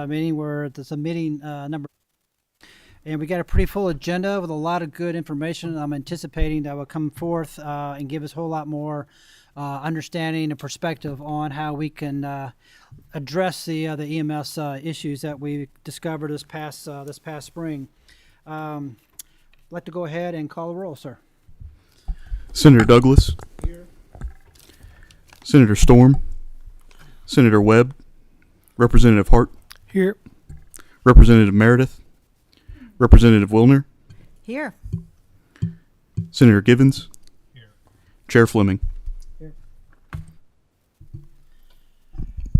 Meeting where there's a meeting number, and we got a pretty full agenda with a lot of good information. I'm anticipating that will come forth and give us a whole lot more understanding and perspective on how we can address the EMS issues that we discovered this past spring. I'd like to go ahead and call the roll, sir. Senator Douglas. Here. Senator Storm. Senator Webb. Representative Hart. Here. Representative Meredith. Representative Wilner. Here. Senator Givens. Here. Chair Fleming. Here.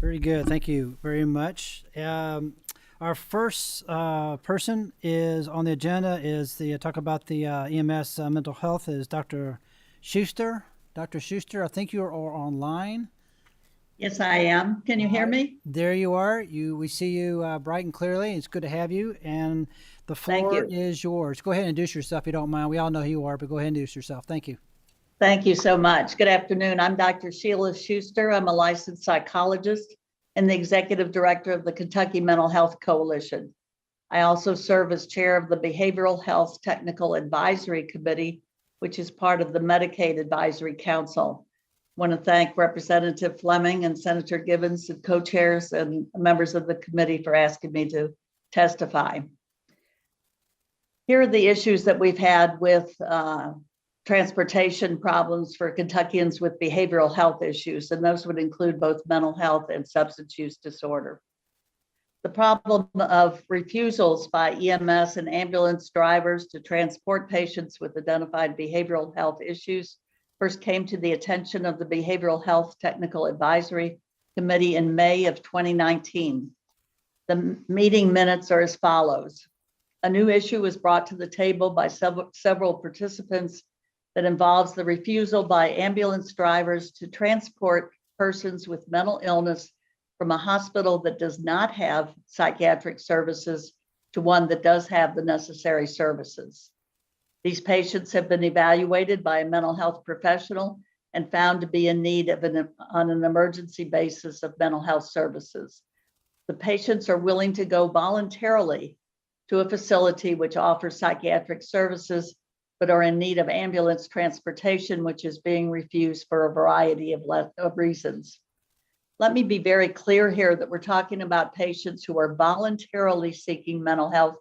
Very good. Thank you very much. Our first person is on the agenda is the talk about the EMS mental health is Dr. Schuster. Dr. Schuster, I think you are online. Yes, I am. Can you hear me? There you are. We see you bright and clearly. It's good to have you. And the floor is yours. Go ahead and introduce yourself if you don't mind. We all know who you are, but go ahead and introduce yourself. Thank you. Thank you so much. Good afternoon. I'm Dr. Sheila Schuster. I'm a licensed psychologist and the executive director of the Kentucky Mental Health Coalition. I also serve as chair of the Behavioral Health Technical Advisory Committee, which is part of the Medicaid Advisory Council. I want to thank Representative Fleming and Senator Givens, the co-chairs and members of the committee, for asking me to testify. Here are the issues that we've had with transportation problems for Kentuckians with behavioral health issues, and those would include both mental health and substance use disorder. The problem of refusals by EMS and ambulance drivers to transport patients with identified behavioral health issues first came to the attention of the Behavioral Health Technical Advisory Committee in May of 2019. The meeting minutes are as follows. A new issue was brought to the table by several participants that involves the refusal by ambulance drivers to transport persons with mental illness from a hospital that does not have psychiatric services to one that does have the necessary services. These patients have been evaluated by a mental health professional and found to be in need of on an emergency basis of mental health services. The patients are willing to go voluntarily to a facility which offers psychiatric services, but are in need of ambulance transportation, which is being refused for a variety of reasons. Let me be very clear here that we're talking about patients who are voluntarily seeking mental health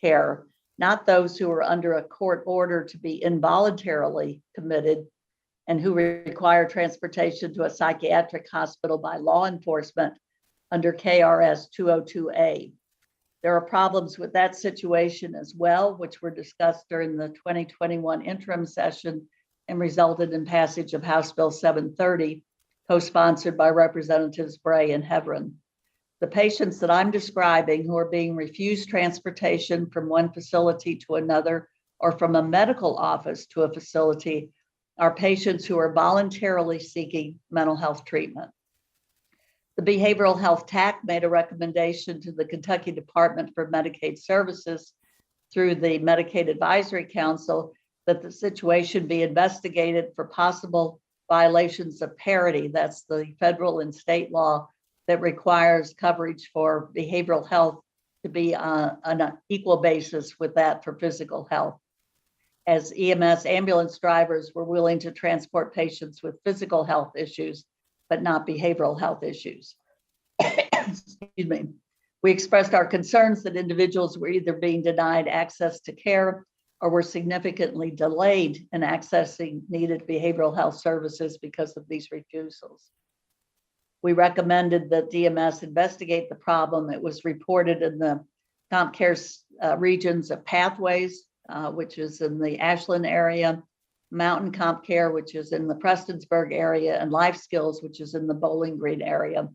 care, not those who are under a court order to be involuntarily committed and who require transportation to a psychiatric hospital by law enforcement under KRS 202A. There are problems with that situation as well, which were discussed during the 2021 interim session and resulted in passage of House Bill 730, co-sponsored by Representatives Bray and Heverin. The patients that I'm describing who are being refused transportation from one facility to another or from a medical office to a facility are patients who are voluntarily seeking mental health treatment. The Behavioral Health TAC made a recommendation to the Kentucky Department for Medicaid Services through the Medicaid Advisory Council that the situation be investigated for possible violations of parity. That's the federal and state law that requires coverage for behavioral health to be on an equal basis with that for physical health. As EMS ambulance drivers were willing to transport patients with physical health issues, but not behavioral health issues. Excuse me. We expressed our concerns that individuals were either being denied access to care or were significantly delayed in accessing needed behavioral health services because of these refusals. We recommended that DMS investigate the problem. It was reported in the CompCare regions of Pathways, which is in the Ashland area, Mountain CompCare, which is in the Prestonsburg area, and Life Skills, which is in the Bowling Green area.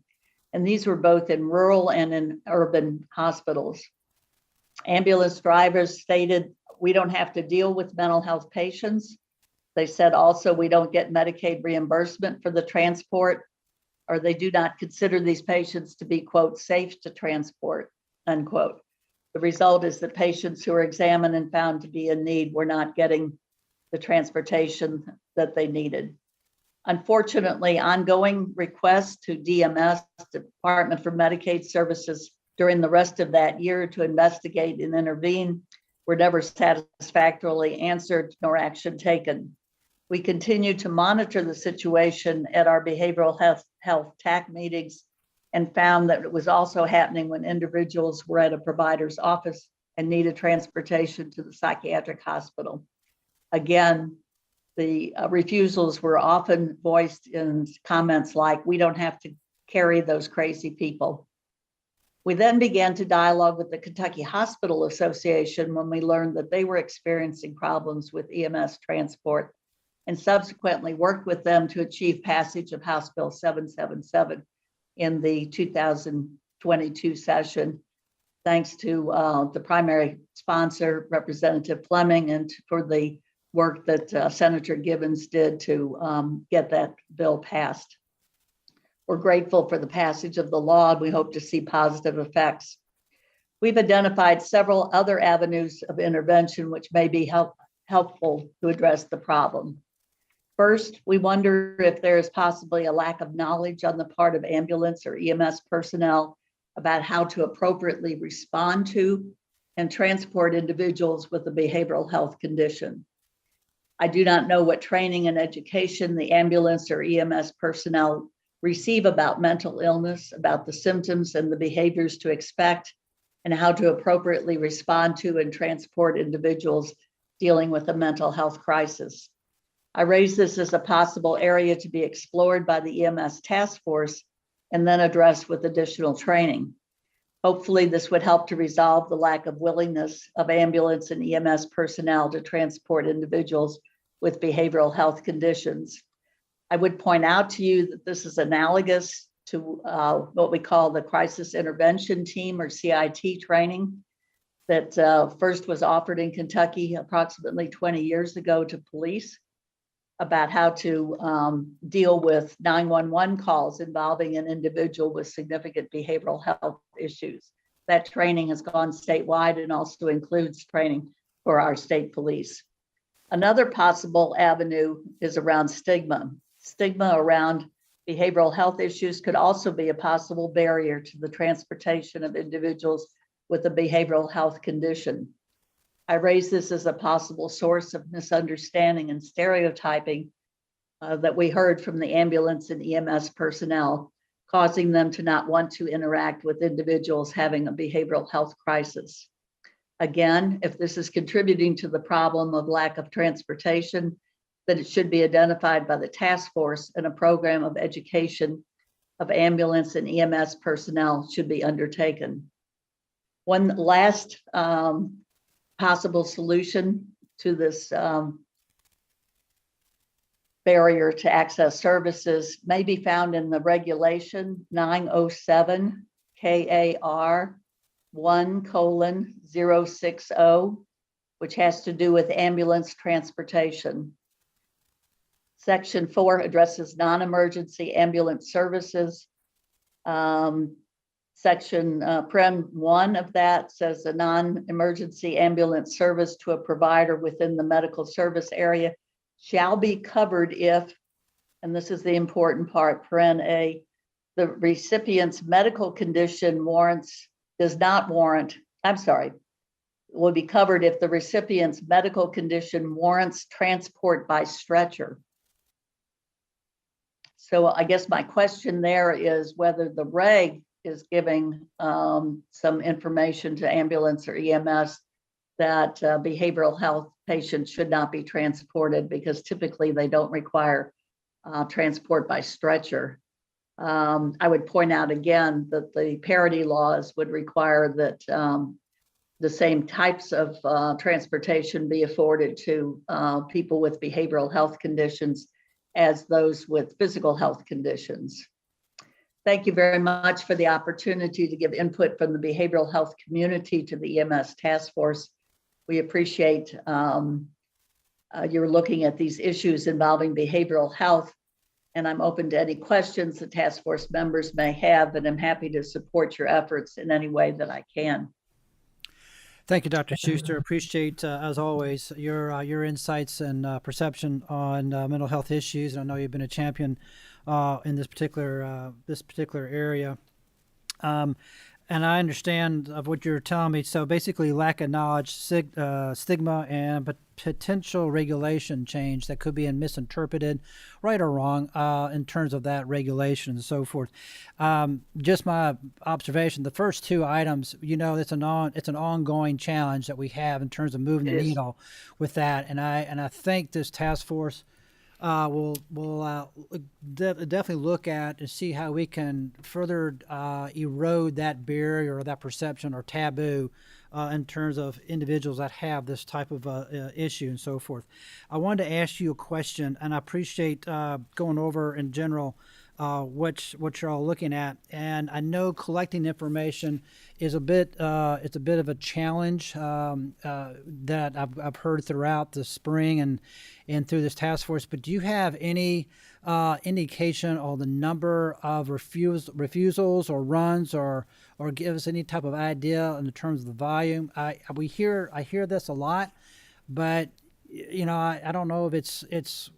And these were both in rural and in urban hospitals. Ambulance drivers stated, we don't have to deal with mental health patients. They said also, we don't get Medicaid reimbursement for the transport, or they do not consider these patients to be, quote, safe to transport, unquote. The result is that patients who are examined and found to be in need were not getting the transportation that they needed. Unfortunately, ongoing requests to DMS, Department for Medicaid Services during the rest of that year to investigate and intervene were never satisfactorily answered nor action taken. We continue to monitor the situation at our behavioral health TAC meetings and found that it was also happening when individuals were at a provider's office and needed transportation to the psychiatric hospital. Again, the refusals were often voiced in comments like, "We don't have to carry those crazy people." We then began to dialogue with the Kentucky Hospital Association when we learned that they were experiencing problems with EMS transport, and subsequently worked with them to achieve passage of House Bill 777 in the 2022 session, thanks to the primary sponsor, Representative Fleming, and for the work that Senator Givens did to get that bill passed. We're grateful for the passage of the law, and we hope to see positive effects. We've identified several other avenues of intervention which may be helpful to address the problem. First, we wonder if there is possibly a lack of knowledge on the part of ambulance or EMS personnel about how to appropriately respond to and transport individuals with a behavioral health condition. I do not know what training and education the ambulance or EMS personnel receive about mental illness, about the symptoms and the behaviors to expect, and how to appropriately respond to and transport individuals dealing with a mental health crisis. I raise this as a possible area to be explored by the EMS task force and then addressed with additional training. Hopefully, this would help to resolve the lack of willingness of ambulance and EMS personnel to transport individuals with behavioral health conditions. I would point out to you that this is analogous to what we call the Crisis Intervention Team, or CIT training, that first was offered in Kentucky approximately 20 years ago to police about how to deal with 911 calls involving an individual with significant behavioral health issues. That training has gone statewide and also includes training for our state police. Another possible avenue is around stigma. Stigma around behavioral health issues could also be a possible barrier to the transportation of individuals with a behavioral health condition. I raise this as a possible source of misunderstanding and stereotyping that we heard from the ambulance and EMS personnel, causing them to not want to interact with individuals having a behavioral health crisis. Again, if this is contributing to the problem of lack of transportation, then it should be identified by the task force, and a program of education of ambulance and EMS personnel should be undertaken. One last possible solution to this barrier to access services may be found in the regulation 907 KAR 1:060, which has to do with ambulance transportation. Section 4 addresses non-emergency ambulance services. Section Prem 1 of that says a non-emergency ambulance service to a provider within the medical service area shall be covered if, and this is the important part, Paren A, the recipient's medical condition will be covered if the recipient's medical condition warrants transport by stretcher. So I guess my question there is whether the reg is giving some information to ambulance or EMS that behavioral health patients should not be transported, because typically they don't require transport by stretcher. I would point out again that the parity laws would require that the same types of transportation be afforded to people with behavioral health conditions as those with physical health conditions. Thank you very much for the opportunity to give input from the behavioral health community to the EMS task force. We appreciate you're looking at these issues involving behavioral health, and I'm open to any questions the task force members may have, and I'm happy to support your efforts in any way that I can. Thank you, Dr. Schuster. Appreciate, as always, your insights and perception on mental health issues. I know you've been a champion in this particular area. And I understand of what you're telling me. So basically, lack of knowledge, stigma, and potential regulation change that could be misinterpreted, right or wrong, in terms of that regulation and so forth. Just my observation: the first two items, it's an ongoing challenge that we have in terms of moving It the is. needle with that. And I think this task force will definitely look at and see how we can further erode that barrier or that perception or taboo in terms of individuals that have this type of issue and so forth. I wanted to ask you a question, and I appreciate going over in general what you're all looking at. And I know collecting information is it's a bit of a challenge that I've heard throughout the spring and through this task force. But do you have any indication on the number of refusals or runs or give us any type of idea in terms of the volume? I hear this a lot, but I don't know if it's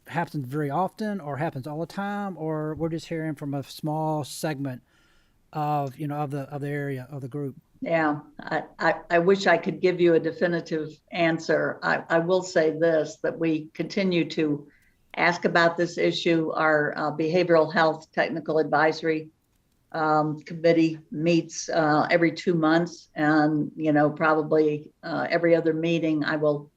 happens very often or happens all the time, or we're just hearing from a small segment of the area of the group. Yeah, I wish I could give you a definitive answer. I will say this, that we continue to ask about this issue. Our Behavioral Health Technical Advisory Committee meets every 2 months, and probably every other meeting I will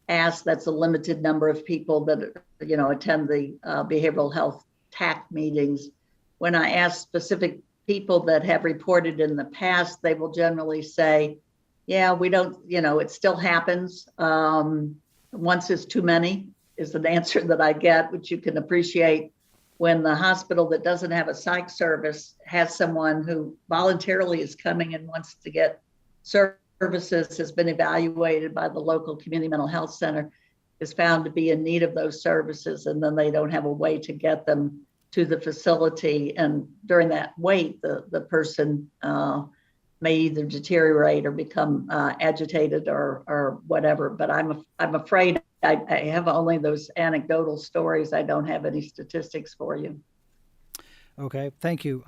ask. That's a limited number of people that attend the behavioral health TAC meetings. When I ask specific people that have reported in the past, they will generally say, yeah, we don't, it still happens. Once is too many is an answer that I get, which you can appreciate when the hospital that doesn't have a psych service has someone who voluntarily is coming and wants to get services, has been evaluated by the local community mental health center, is found to be in need of those services, and then they don't have a way to get them to the facility. And during that wait, the person may either deteriorate or become agitated or whatever. But I'm afraid I have only those anecdotal stories. I don't have any statistics for you. Okay, thank you.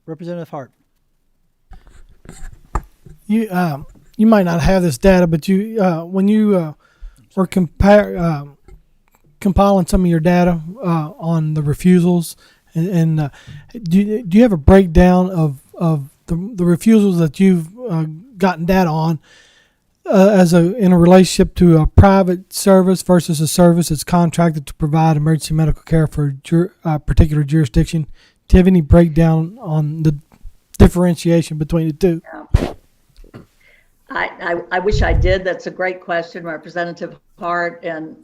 Representative Hart. You might not have this data, but when you were compiling some of your data on the refusals, and do you have a breakdown of the refusals that you've gotten data on in a relationship to a private service versus a service that's contracted to provide emergency medical care for a particular jurisdiction? Do you have any breakdown on the differentiation between the two? Yeah. I wish I did. That's a great question, Representative Hart. And,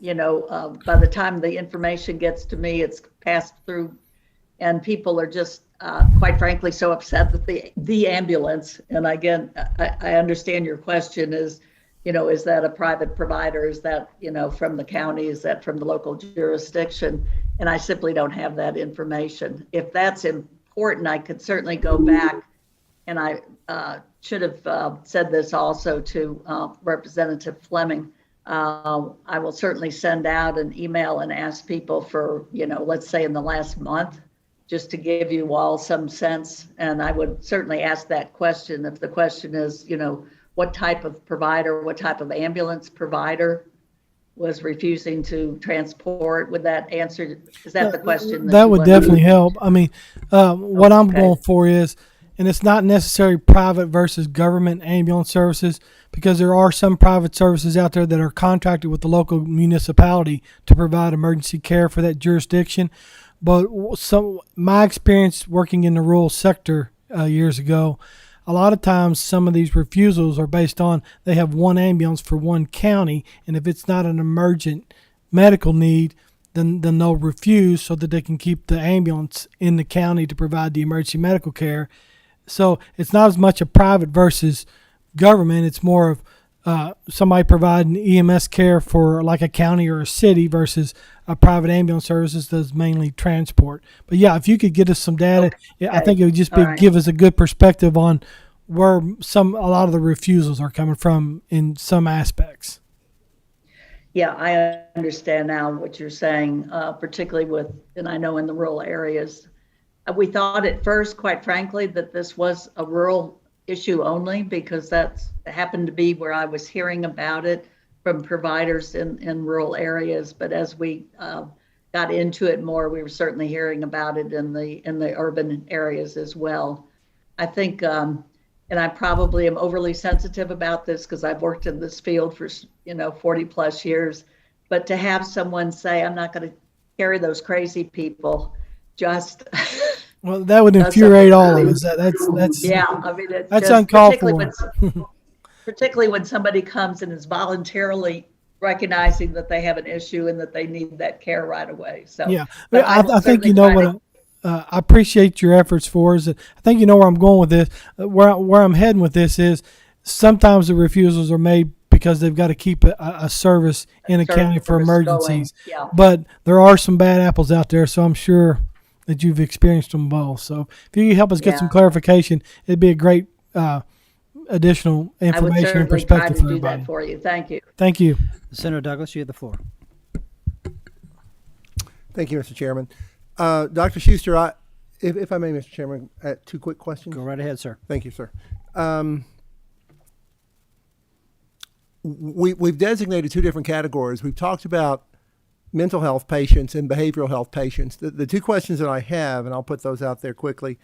by the time the information gets to me, it's passed through, and people are just, quite frankly, so upset that the ambulance, and again, I understand your question is, is that a private provider? Is that, from the county? Is that from the local jurisdiction? And I simply don't have that information. If that's important, I could certainly go back, and I should have said this also to Representative Fleming. I will certainly send out an email and ask people for, let's say in the last month, just to give you all some sense. And I would certainly ask that question if the question is, what type of provider, what type of ambulance provider was refusing to transport. Would that answer, is that the question? That would definitely help. I mean, what I'm going for is, and it's not necessarily private versus government ambulance services, because there are some private services out there that are contracted with the local municipality to provide emergency care for that jurisdiction. But my experience working in the rural sector years ago, a lot of times some of these refusals are based on they have one ambulance for one county, and if it's not an emergent medical need, then they'll refuse so that they can keep the ambulance in the county to provide the emergency medical care. So it's not as much a private versus government. It's more of somebody providing EMS care for like a county or a city versus a private ambulance services does mainly transport. But yeah, if you could get us some data, Okay. I think it would just give us a good perspective on where a lot of the refusals are coming from in some aspects. Yeah, I understand now what you're saying, particularly and I know in the rural areas, We thought at first, quite frankly, that this was a rural issue only because that's happened to be where I was hearing about it from providers in rural areas. But as we got into it more, we were certainly hearing about it in the urban areas as well. I think, and I probably am overly sensitive about this because I've worked in this field for 40 plus years. But to have someone say, "I'm not going to carry those crazy people," just Well, that would that's infuriate all of really us. That's yeah. I mean, it's that's just uncalled for. particularly when somebody comes and is voluntarily recognizing that they have an issue and that they need that care right away. So Yeah, but I will think certainly you know try what. to- I appreciate your efforts for us. I think you know where I'm going with this. Where I'm heading with this is sometimes the refusals are made because they've got to keep a service in a county for service emergencies. going. Yeah. But there are some bad apples out there, so I'm sure that you've experienced them both. So if you could help us get some Yeah. clarification, it'd be a great additional I would information and certainly try perspective to for do everybody. that for you. Thank you. Thank you. Senator Douglas, you have the floor. Thank you, Mr. Chairman. Dr. Schuster, if I may, Mr. Chairman, two quick questions. Go right ahead, sir. Thank you, sir. We've designated two different categories. We've talked about mental health patients and behavioral health patients. The two questions that I have, and I'll put those out there quickly.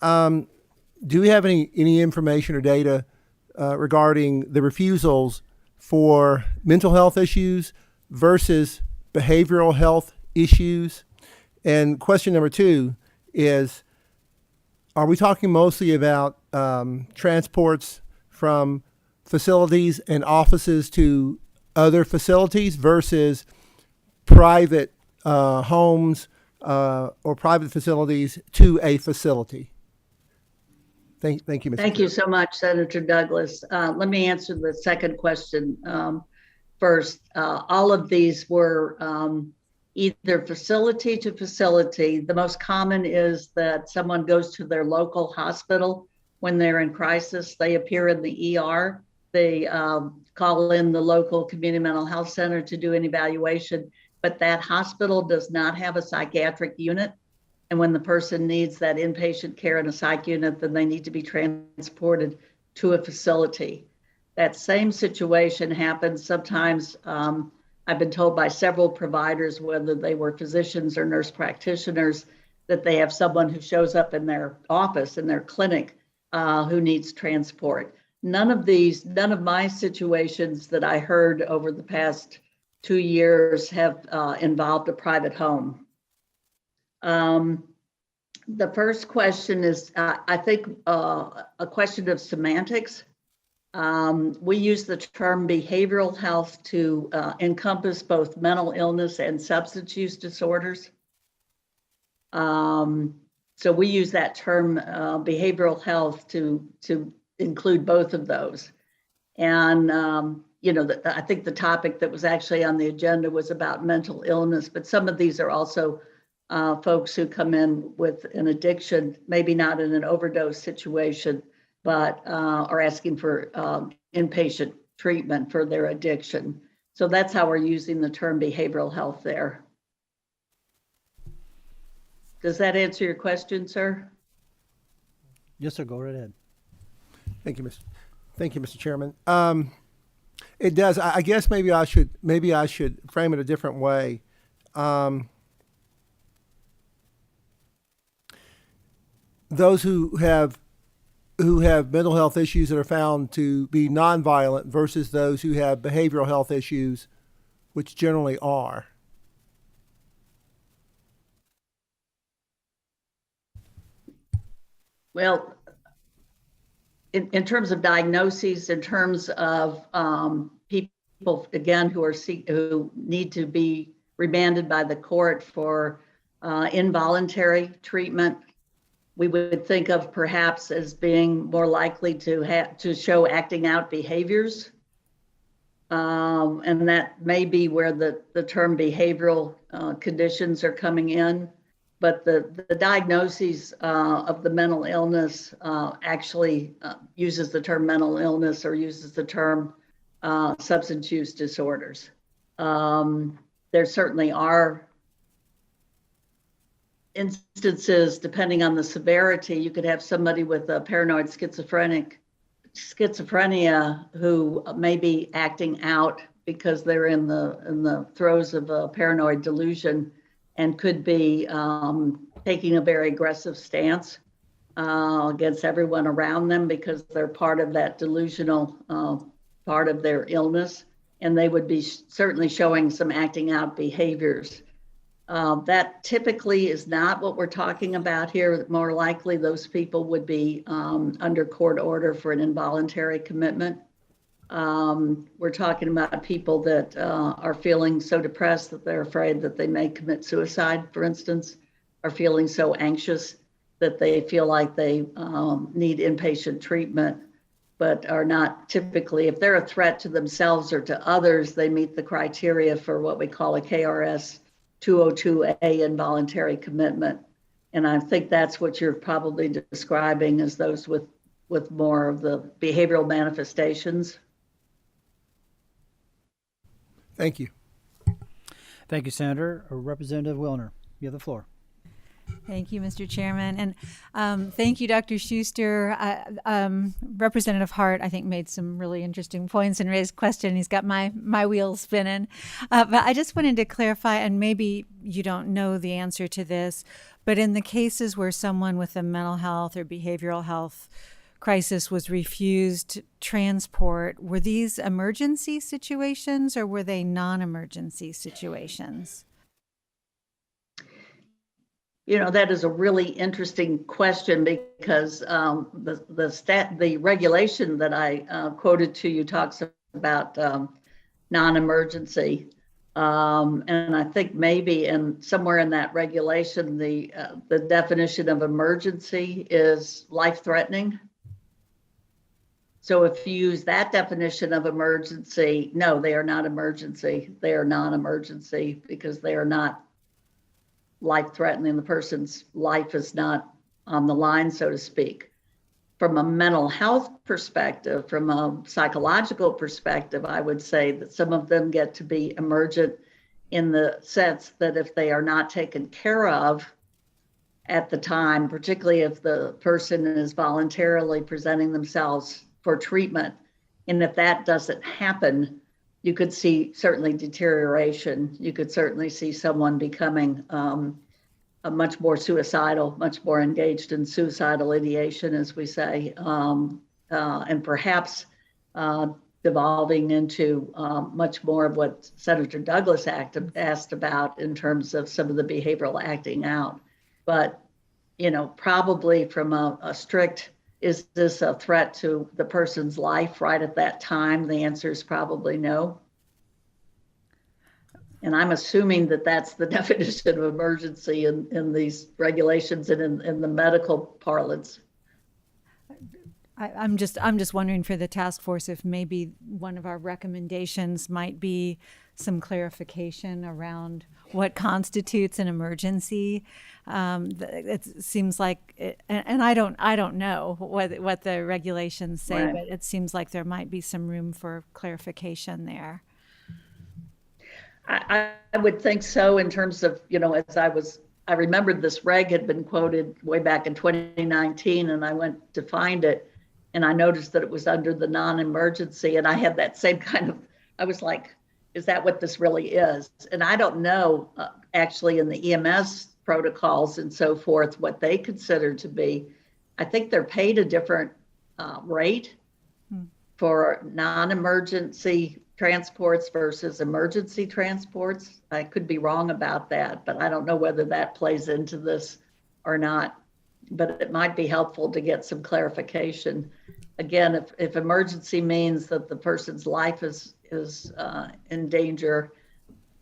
Do we have any information or data regarding the refusals for mental health issues versus behavioral health issues? And question number two is, are we talking mostly about transports from facilities and offices to other facilities versus private homes or private facilities to a facility? Thank you, Mr. Thank you so much, Senator Douglas. Let me answer the second question first. All of these were either facility to facility. The most common is that someone goes to their local hospital when they're in crisis. They appear in the ER. They call in the local community mental health center to do an evaluation, but that hospital does not have a psychiatric unit. And when the person needs that inpatient care in a psych unit, then they need to be transported to a facility. That same situation happens sometimes. I've been told by several providers, whether they were physicians or nurse practitioners, that they have someone who shows up in their office, in their clinic, who needs transport. None of my situations that I heard over the past 2 years have involved a private home. The first question is, I think, a question of semantics. We use the term behavioral health to encompass both mental illness and substance use disorders. So we use that term behavioral health to include both of those. And I think the topic that was actually on the agenda was about mental illness, but some of these are also folks who come in with an addiction, maybe not in an overdose situation, but are asking for inpatient treatment for their addiction. So that's how we're using the term behavioral health there. Does that answer your question, sir? Yes, sir. Go right ahead. Thank you, Mr. Chairman. It does. I guess maybe I should frame it a different way. Those who have mental health issues that are found to be nonviolent versus those who have behavioral health issues, which generally are. Well, in terms of diagnoses, in terms of people, again, who need to be remanded by the court for involuntary treatment, we would think of perhaps as being more likely to show acting out behaviors. And that may be where the term behavioral conditions are coming in. But the diagnoses of the mental illness actually uses the term mental illness or uses the term substance use disorders. There certainly are instances, depending on the severity, you could have somebody with a paranoid schizophrenia who may be acting out because they're in the throes of a paranoid delusion and could be taking a very aggressive stance against everyone around them because they're part of that delusional part of their illness, and they would be certainly showing some acting out behaviors. That typically is not what we're talking about here. More likely, those people would be under court order for an involuntary commitment. We're talking about people that are feeling so depressed that they're afraid that they may commit suicide, for instance, are feeling so anxious that they feel like they need inpatient treatment, but are not typically, if they're a threat to themselves or to others, they meet the criteria for what we call a KRS 202A involuntary commitment. And I think that's what you're probably describing as those with more of the behavioral manifestations. Thank you. Thank you, Senator. Representative Wilner, you have the floor. Thank you, Mr. Chairman. And thank you, Dr. Schuster. Representative Hart, I think, made some really interesting points and raised questions. He's got my wheels spinning. But I just wanted to clarify, and maybe you don't know the answer to this, but in the cases where someone with a mental health or behavioral health crisis was refused transport, were these emergency situations or were they non-emergency situations? You know, that is a really interesting question because the regulation that I quoted to you talks about non-emergency, and I think maybe somewhere in that regulation the definition of emergency is life-threatening. So if you use that definition of emergency, no, they are not emergency. They are non-emergency because they are not life-threatening. The person's life is not on the line, so to speak. From a mental health perspective, from a psychological perspective, I would say that some of them get to be emergent in the sense that if they are not taken care of at the time, particularly if the person is voluntarily presenting themselves for treatment, and if that doesn't happen, you could see certainly deterioration. You could certainly see someone becoming a much more suicidal, much more engaged in suicidal ideation, as we say, and perhaps devolving into much more of what Senator Douglas asked about in terms of some of the behavioral acting out. But, you know, probably from a strict, is this a threat to the person's life right at that time? The answer is probably no. And I'm assuming that that's the definition of emergency in these regulations and in the medical parlance. I'm just wondering for the task force if maybe one of our recommendations might be some clarification around what constitutes an emergency. It seems like, and I don't know what the regulations say, Right. but it seems like there might be some room for clarification there. I would think so in terms of, you know, I remembered this reg had been quoted way back in 2019 and I went to find it and I noticed that it was under the non-emergency and I had that same kind of, I was like, is that what this really is? And I don't know actually in the EMS protocols and so forth, what they consider to be. I think they're paid a different rate for non-emergency transports versus emergency transports. I could be wrong about that, but I don't know whether that plays into this or not. But it might be helpful to get some clarification. Again, if emergency means that the person's life is in danger,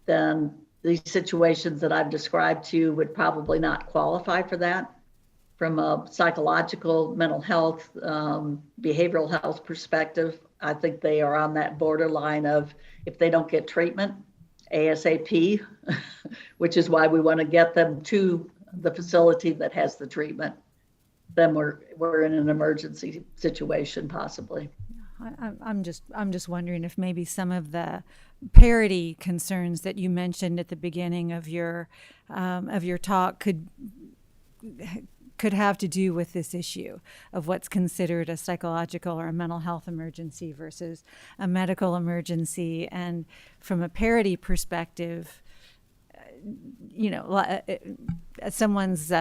then these situations that I've described to you would probably not qualify for that. From a psychological, mental health, behavioral health perspective, I think they are on that borderline of if they don't get treatment ASAP, which is why we want to get them to the facility that has the treatment, then we're in an emergency situation possibly. I'm just wondering if maybe some of the parity concerns that you mentioned at the beginning of your talk could could have to do with this issue of what's considered a psychological or a mental health emergency versus a medical emergency. And from a parity perspective, someone's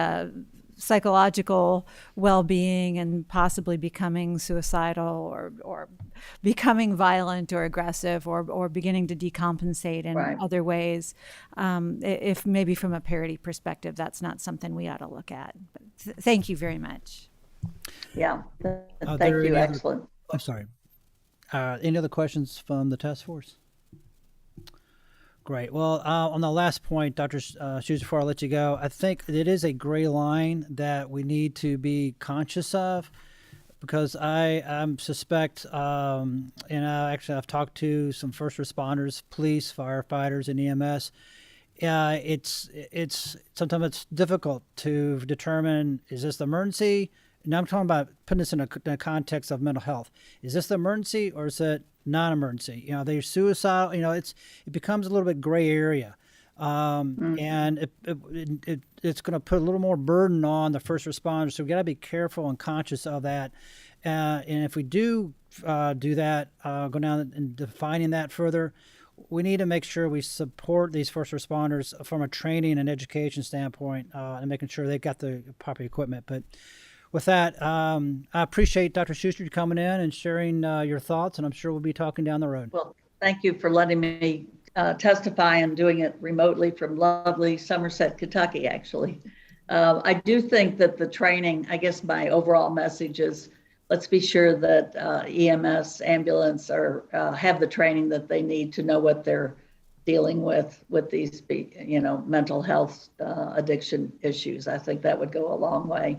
psychological well-being and possibly becoming suicidal or becoming violent or aggressive or beginning to decompensate in Right. other ways. If maybe from a parity perspective, that's not something we ought to look at. But thank you very much. Yeah, Are thank there you, any other- excellent. I'm sorry. Any other questions from the task force? Great. Well, on the last point, Dr. Shoes, before I let you go, I think it is a gray line that we need to be conscious of, because I suspect, actually I've talked to some first responders, police, firefighters, and EMS. It's sometimes it's difficult to determine, is this the emergency? Now I'm talking about putting this in a context of mental health. Is this the emergency or is it non-emergency? They're suicidal. It becomes a little bit gray area, and it's going to put a little more burden on the first responders. So we got to be careful and conscious of that. And if we do that, go down and defining that further, we need to make sure we support these first responders from a training and education standpoint, and making sure they've got the proper equipment. But with that, I appreciate Dr. Schuster coming in and sharing your thoughts, and I'm sure we'll be talking down the road. Well, thank you for letting me testify and doing it remotely from lovely Somerset, Kentucky, actually. I do think that the training, I guess my overall message is, let's be sure that EMS, ambulance have the training that they need to know what they're dealing with these, mental health addiction issues. I think that would go a long way.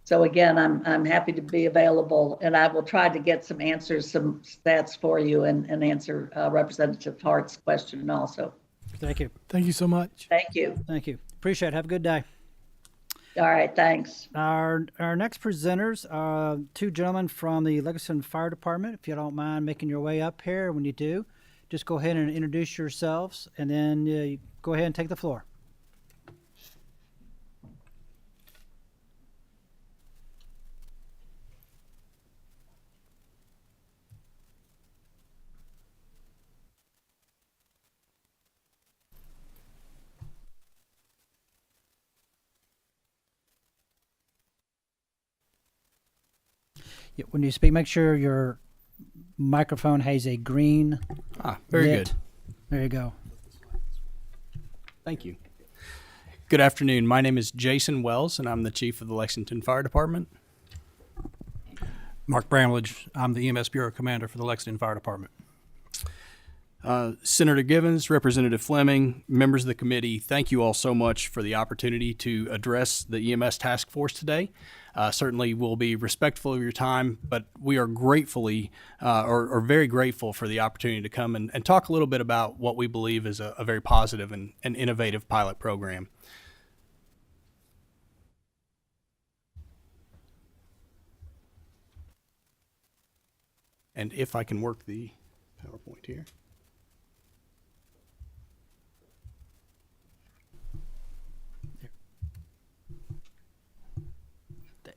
So again, I'm happy to be available, and I will try to get some answers, some stats for you, and answer Representative Hart's question also. Thank you. Thank you so much. Thank you. Thank you. Appreciate it. Have a good day. All right, thanks. Our next presenters are two gentlemen from the Lexington Fire Department. If you don't mind making your way up here, when you do, just go ahead and introduce yourselves, and then you go ahead and take the floor. Yeah, when you speak, make sure your microphone has a green Very lit. good. There you go. Thank you. Good afternoon. My name is Jason Wells, and I'm the chief of the Lexington Fire Department. Mark Bramlage. I'm the EMS Bureau Commander for the Lexington Fire Department. Senator Givens, Representative Fleming, members of the committee, thank you all so much for the opportunity to address the EMS task force today. Certainly we'll be respectful of your time, but we are gratefully, or very grateful for the opportunity to come and talk a little bit about what we believe is a very positive and innovative pilot program. And if I can work the PowerPoint here.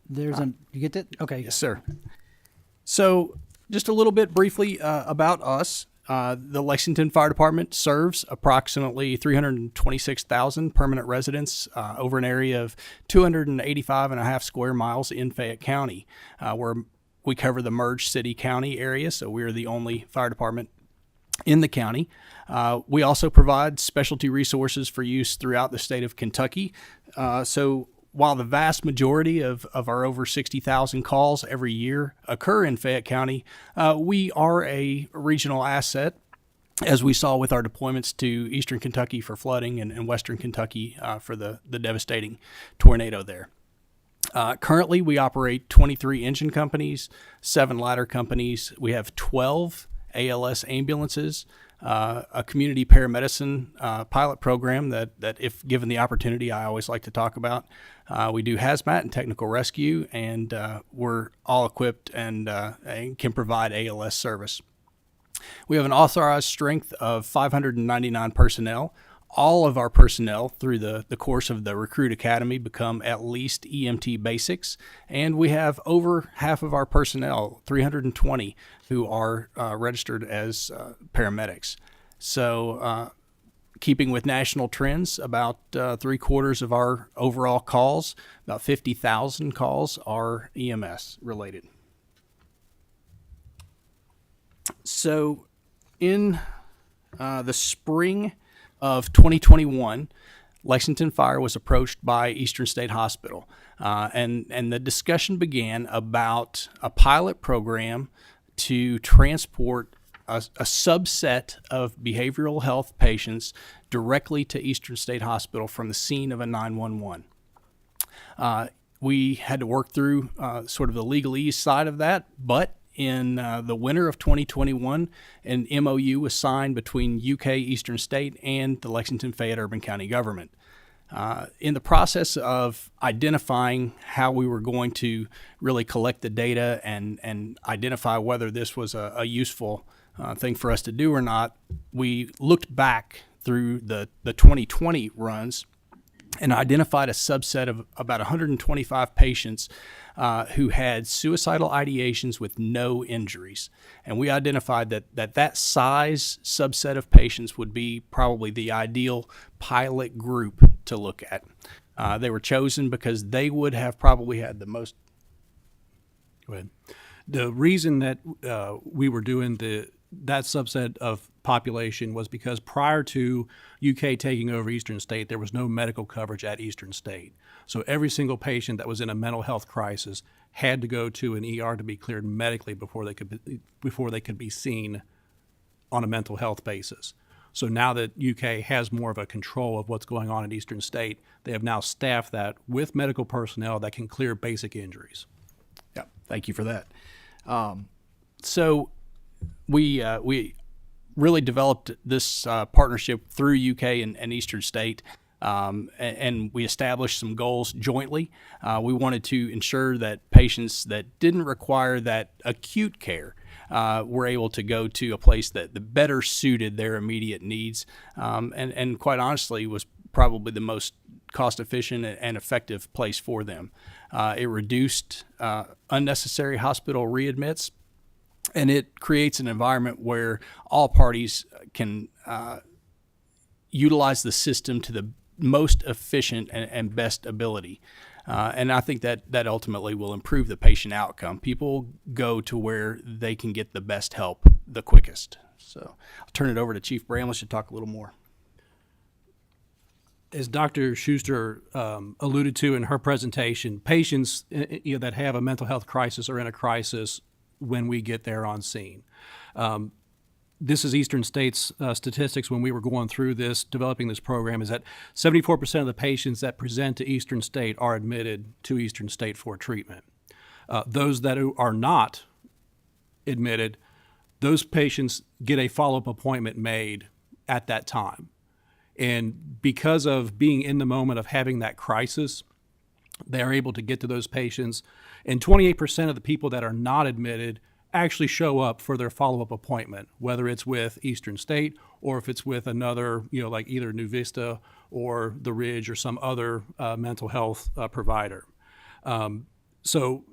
You get that? Okay. Yes, sir. So just a little bit briefly about us. The Lexington Fire Department serves approximately 326,000 permanent residents over an area of 285 and a half square miles in Fayette County, where we cover the merged city-county area, so we're the only fire department in the county. We also provide specialty resources for use throughout the state of Kentucky. So while the vast majority of our over 60,000 calls every year occur in Fayette County, we are a regional asset, as we saw with our deployments to Eastern Kentucky for flooding and Western Kentucky for the devastating tornado there. Currently, we operate 23 engine companies, 7 ladder companies. We have 12 ALS ambulances, a community paramedicine pilot program that if given the opportunity, I always like to talk about. We do hazmat and technical rescue, and we're all equipped and can provide ALS service. We have an authorized strength of 599 personnel all of our personnel through the course of the Recruit Academy become at least EMT basics, and we have over half of our personnel, 320, who are registered as paramedics. So keeping with national trends, about 3/4 of our overall calls, about 50,000 calls, are EMS related. So in the spring of 2021, Lexington Fire was approached by Eastern State Hospital, and the discussion began about a pilot program to transport a subset of behavioral health patients directly to Eastern State Hospital from the scene of a 911. We had to work through sort of the legalese side of that, but in the winter of 2021, an MOU was signed between UK Eastern State and the Lexington Fayette Urban County government. In the process of identifying how we were going to really collect the data and identify whether this was a useful thing for us to do or not, we looked back through the 2020 runs and identified a subset of about 125 patients who had suicidal ideations with no injuries. And we identified that size subset of patients would be probably the ideal pilot group to look at. They were chosen because they would have probably had the most. Go ahead. The reason that we were doing that subset of population was because prior to UK taking over Eastern State, there was no medical coverage at Eastern State. So every single patient that was in a mental health crisis had to go to an ER to be cleared medically before they could be seen on a mental health basis. So now that UK has more of a control of what's going on at Eastern State, they have now staffed that with medical personnel that can clear basic injuries. Yeah, thank you for that. So we really developed this partnership through UK and Eastern State, and we established some goals jointly. We wanted to ensure that patients that didn't require that acute care were able to go to a place that better suited their immediate needs, and quite honestly was probably the most cost-efficient and effective place for them. It reduced unnecessary hospital readmits, and it creates an environment where all parties can utilize the system to the most efficient and best ability. And I think that ultimately will improve the patient outcome. People go to where they can get the best help the quickest. So I'll turn it over to Chief Bramlett to talk a little more. As Dr. Schuster alluded to in her presentation, patients that have a mental health crisis are in a crisis when we get there on scene. This is Eastern State's statistics when we were going through this, developing this program, is that 74% of the patients that present to Eastern State are admitted to Eastern State for treatment. Those that are not admitted, those patients get a follow-up appointment made at that time. And because of being in the moment of having that crisis, they are able to get to those patients. And 28% of the people that are not admitted actually show up for their follow-up appointment, whether it's with Eastern State or if it's with another, like either New Vista or the Ridge or some other mental health provider. So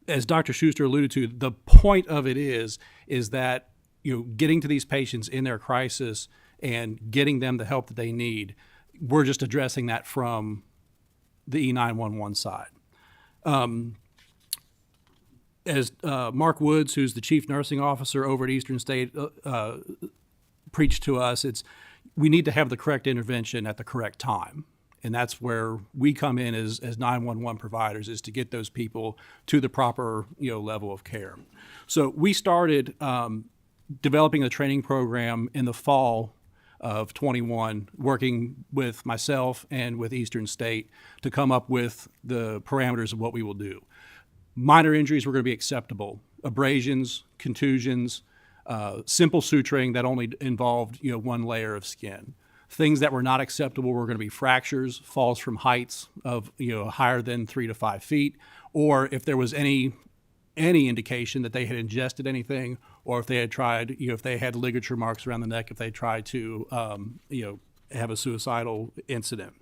as Dr. Schuster alluded to, the point of it is that, getting to these patients in their crisis and getting them the help that they need, we're just addressing that from the E911 side. As Mark Woods, who's the chief nursing officer over at Eastern State, preached to us, we need to have the correct intervention at the correct time. And that's where we come in as 911 providers, is to get those people to the proper level of care. So we started developing a training program in the fall of 21, working with myself and with Eastern State to come up with the parameters of what we will do. Minor injuries were going to be acceptable. Abrasions, contusions, simple suturing that only involved one layer of skin. Things that were not acceptable were going to be fractures, falls from heights of higher than 3 to 5 feet, or if there was any indication that they had ingested anything, or if they had tried, if they had ligature marks around the neck, if they tried to, have a suicidal incident.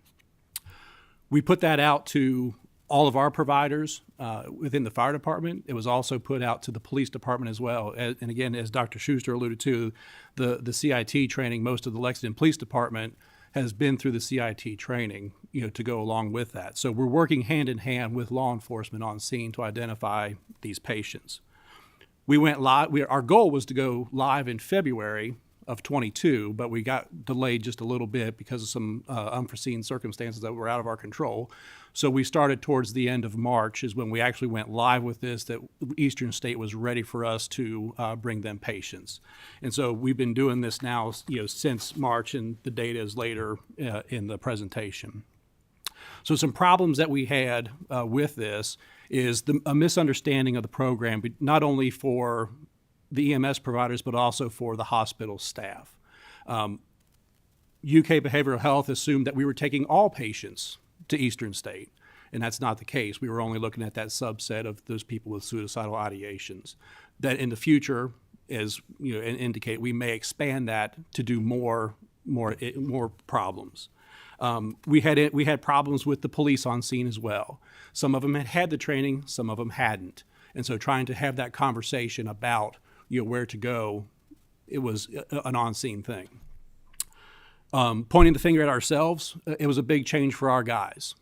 We put that out to all of our providers within the fire department. It was also put out to the police department as well. And again, as Dr. Schuster alluded to, the CIT training, most of the Lexington Police Department has been through the CIT training, to go along with that. So we're working hand in hand with law enforcement on scene to identify these patients. We went live. Our goal was to go live in February of 22, but we got delayed just a little bit because of some unforeseen circumstances that were out of our control. So we started towards the end of March is when we actually went live with this, that Eastern State was ready for us to bring them patients. And so we've been doing this now, since March, and the data is later in the presentation. So some problems that we had with this is a misunderstanding of the program, but not only for the EMS providers, but also for the hospital staff. UK Behavioral Health assumed that we were taking all patients to Eastern State, and that's not the case. We were only looking at that subset of those people with suicidal ideations. That in the future, as indicate, we may expand that to do more problems. We had problems with the police on scene as well. Some of them had the training, some of them hadn't, and so trying to have that conversation about where to go, it was an on-scene thing. Pointing the finger at ourselves, it was a big change for our guys.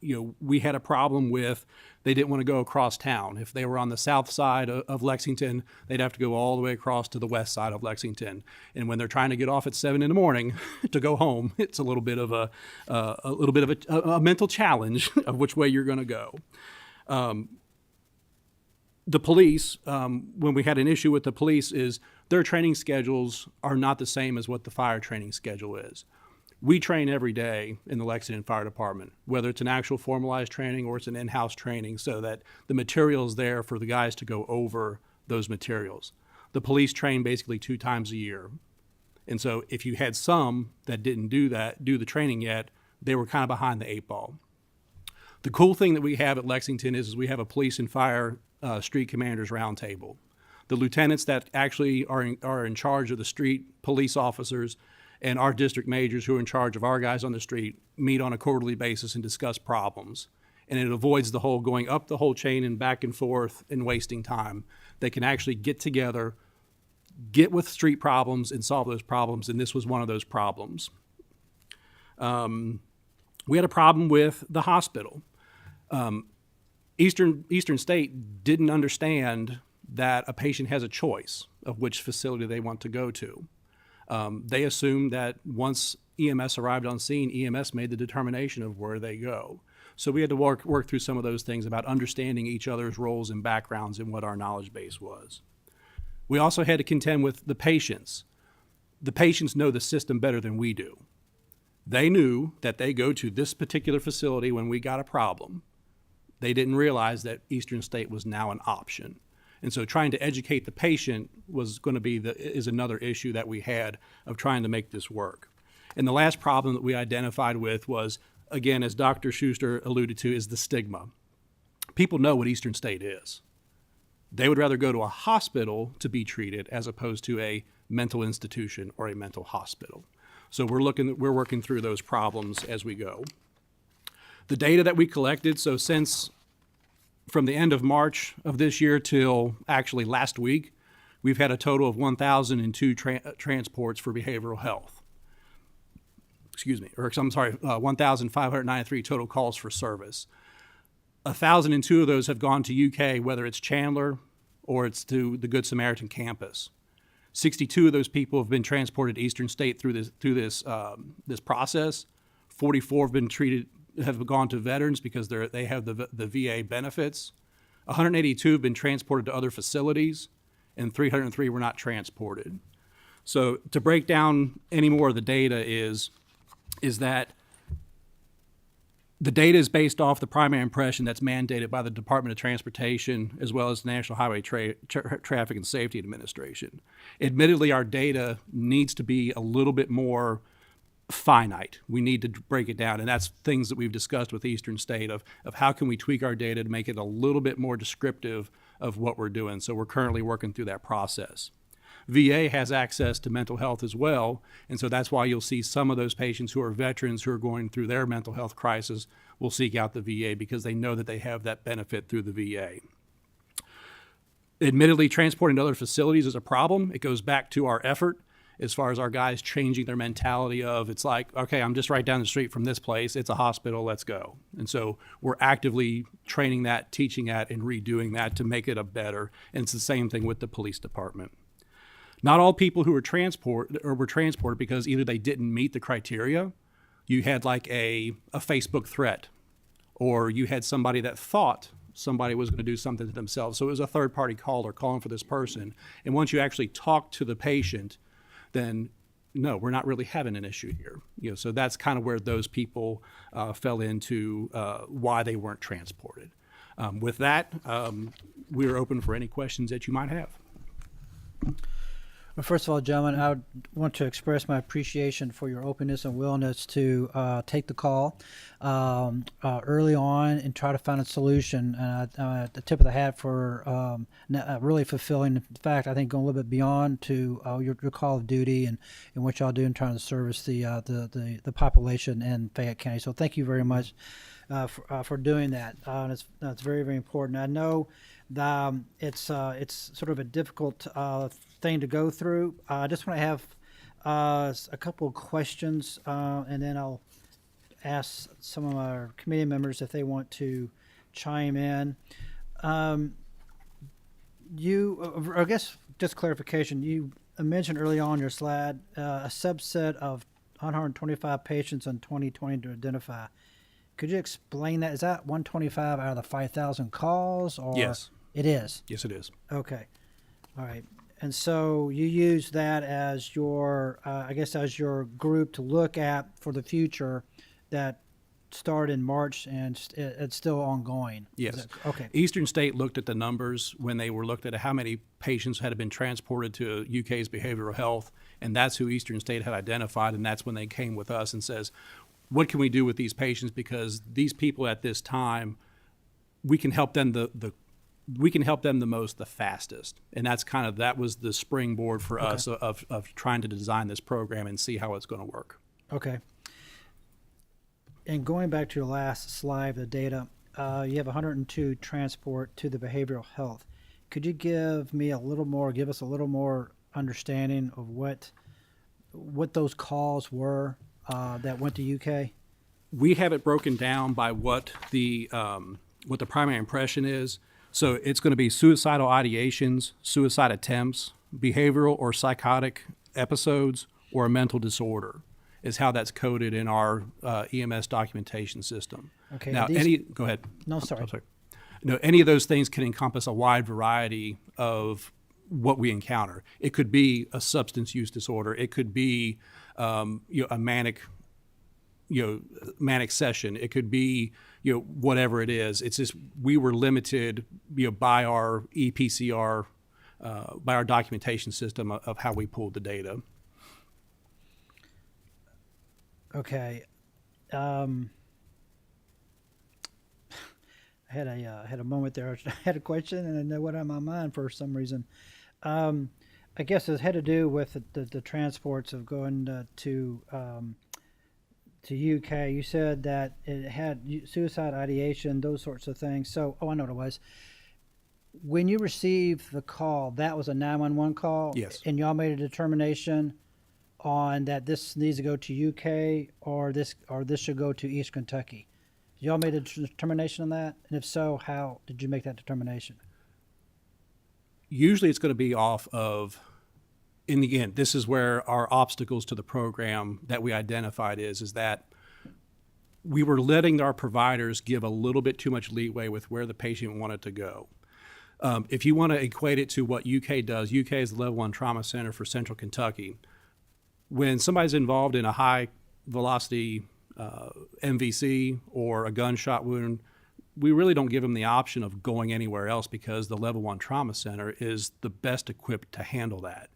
We had a problem with they didn't want to go across town. If they were on the south side of Lexington, they'd have to go all the way across to the west side of Lexington. And when they're trying to get off at 7 a.m. to go home, it's a little bit of a mental challenge of which way you're going to go. The police, when we had an issue with the police, is their training schedules are not the same as what the fire training schedule is. We train every day in the Lexington Fire Department, whether it's an actual formalized training or it's an in-house training, so that the material is there for the guys to go over those materials. The police train basically 2 times a year. And so if you had some that didn't do the training yet, they were kind of behind the 8 ball. The cool thing that we have at Lexington is we have a police and fire street commanders roundtable. The lieutenants that actually are in charge of the street police officers and our district majors who are in charge of our guys on the street meet on a quarterly basis and discuss problems. And it avoids the whole going up the whole chain and back and forth and wasting time. They can actually get together, get with street problems and solve those problems, and this was one of those problems. We had a problem with the hospital. Eastern State didn't understand that a patient has a choice of which facility they want to go to. They assumed that once EMS arrived on scene, EMS made the determination of where they go. So we had to work through some of those things about understanding each other's roles and backgrounds and what our knowledge base was. We also had to contend with the patients. The patients know the system better than we do. They knew that they go to this particular facility when we got a problem. They didn't realize that Eastern State was now an option. And so trying to educate the patient was going to be is another issue that we had of trying to make this work. And the last problem that we identified with was, again, as Dr. Schuster alluded to, is the stigma. People know what Eastern State is. They would rather go to a hospital to be treated as opposed to a mental institution or a mental hospital. So we're working through those problems as we go. The data that we collected, so since from the end of March of this year till actually last week, we've had a total of 1,002 transports for behavioral health. 1,593 total calls for service. 1,002 of those have gone to UK, whether it's Chandler or it's to the Good Samaritan campus. 62 of those people have been transported to Eastern State through this process. 44 have gone to veterans because they have the VA benefits. 182 have been transported to other facilities, and 303 were not transported. So to break down any more of the data is that the data is based off the primary impression that's mandated by the Department of Transportation as well as the National Highway Traffic and Safety Administration. Admittedly, our data needs to be a little bit more finite. We need to break it down, and that's things that we've discussed with Eastern State of how can we tweak our data to make it a little bit more descriptive of what we're doing. So we're currently working through that process. VA has access to mental health as well, and so that's why you'll see some of those patients who are veterans who are going through their mental health crisis will seek out the VA because they know that they have that benefit through the VA. Admittedly, transporting to other facilities is a problem. It goes back to our effort as far as our guys changing their mentality of, it's like, okay, I'm just right down the street from this place. It's a hospital, let's go. And so we're actively training that, teaching that, and redoing that to make it a better. And it's the same thing with the police department. Not all people who were transported because either they didn't meet the criteria, you had like a Facebook threat, or you had somebody that thought somebody was going to do something to themselves. So it was a third-party caller calling for this person. And once you actually talk to the patient, then no, we're not really having an issue here. So that's kind of where those people fell into why they weren't transported. With that, we're open for any questions that you might have. Well, first of all, gentlemen, I would want to express my appreciation for your openness and willingness to take the call early on and try to find a solution. At the tip of the hat for really fulfilling. In fact, I think going a little bit beyond to your call of duty and what y'all do in trying to service the population in Fayette County. So thank you very much for doing that. That's very, very important. I know it's sort of a difficult thing to go through. I just want to have a couple of questions, and then I'll ask some of our committee members if they want to chime in. I guess just clarification, you mentioned early on your slide a subset of 125 patients in 2020 to identify. Could you explain that? Is that 125 out of the 5,000 calls? Or Yes. It is? Yes, it is. Okay. All right. And so you use that as your, as your group to look at for the future that started in March and it's still ongoing. Yes. Okay. Eastern State looked at the numbers when they were looked at how many patients had been transported to UK's behavioral health, and that's who Eastern State had identified, and that's when they came with us and says, what can we do with these patients? Because these people at this time, we can help them the most, the fastest. And that was the springboard for us of trying to design this program and see how it's going to work. Okay. And going back to your last slide, the data, you have 102 transport to the behavioral health. Could you give us a little more understanding of what those calls were that went to UK? We have it broken down by what the primary impression is. So it's going to be suicidal ideations, suicide attempts, behavioral or psychotic episodes, or a mental disorder is how that's coded in our EMS documentation system. Okay. Now, go ahead. No, sorry. I'm sorry. No, any of those things can encompass a wide variety of what we encounter. It could be a substance use disorder. It could be a manic session. It could be whatever it is. It's just we were limited by our EPCR, by our documentation system of how we pulled the data. Okay. I had a moment there. I had a question and it went on my mind for some reason. I guess it had to do with the transports of going to UK. You said that it had suicide ideation, those sorts of things. So, I know what it was. When you received the call, that was a 911 call? Yes. And y'all made a determination on that this needs to go to UK or this should go to East Kentucky. Y'all made a determination on that? And if so, how did you make that determination? Usually it's going to be off of, in the end, this is where our obstacles to the program that we identified is that we were letting our providers give a little bit too much leeway with where the patient wanted to go. If you want to equate it to what UK does, UK is the Level 1 Trauma Center for Central Kentucky. When somebody's involved in a high velocity MVC or a gunshot wound, we really don't give them the option of going anywhere else because the Level 1 Trauma Center is the best equipped to handle that.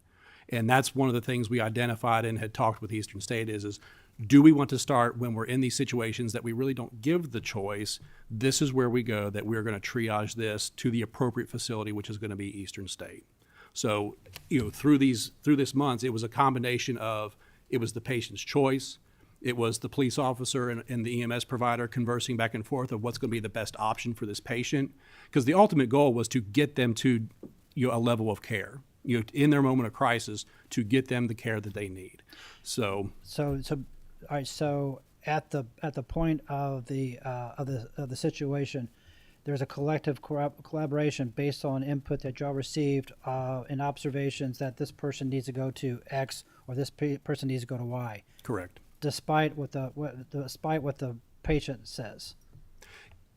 And that's one of the things we identified and had talked with Eastern State is do we want to start when we're in these situations that we really don't give the choice? This is where we go, that we're going to triage this to the appropriate facility, which is going to be Eastern State. So through this months, it was a combination of, it was the patient's choice, it was the police officer and the EMS provider conversing back and forth of what's going to be the best option for this patient, because the ultimate goal was to get them to a level of care, in their moment of crisis, to get them the care that they need. So all right. So at the point of the situation, there's a collective collaboration based on input that y'all received and observations that this person needs to go to X or this person needs to go to Y. correct. Despite what the patient says.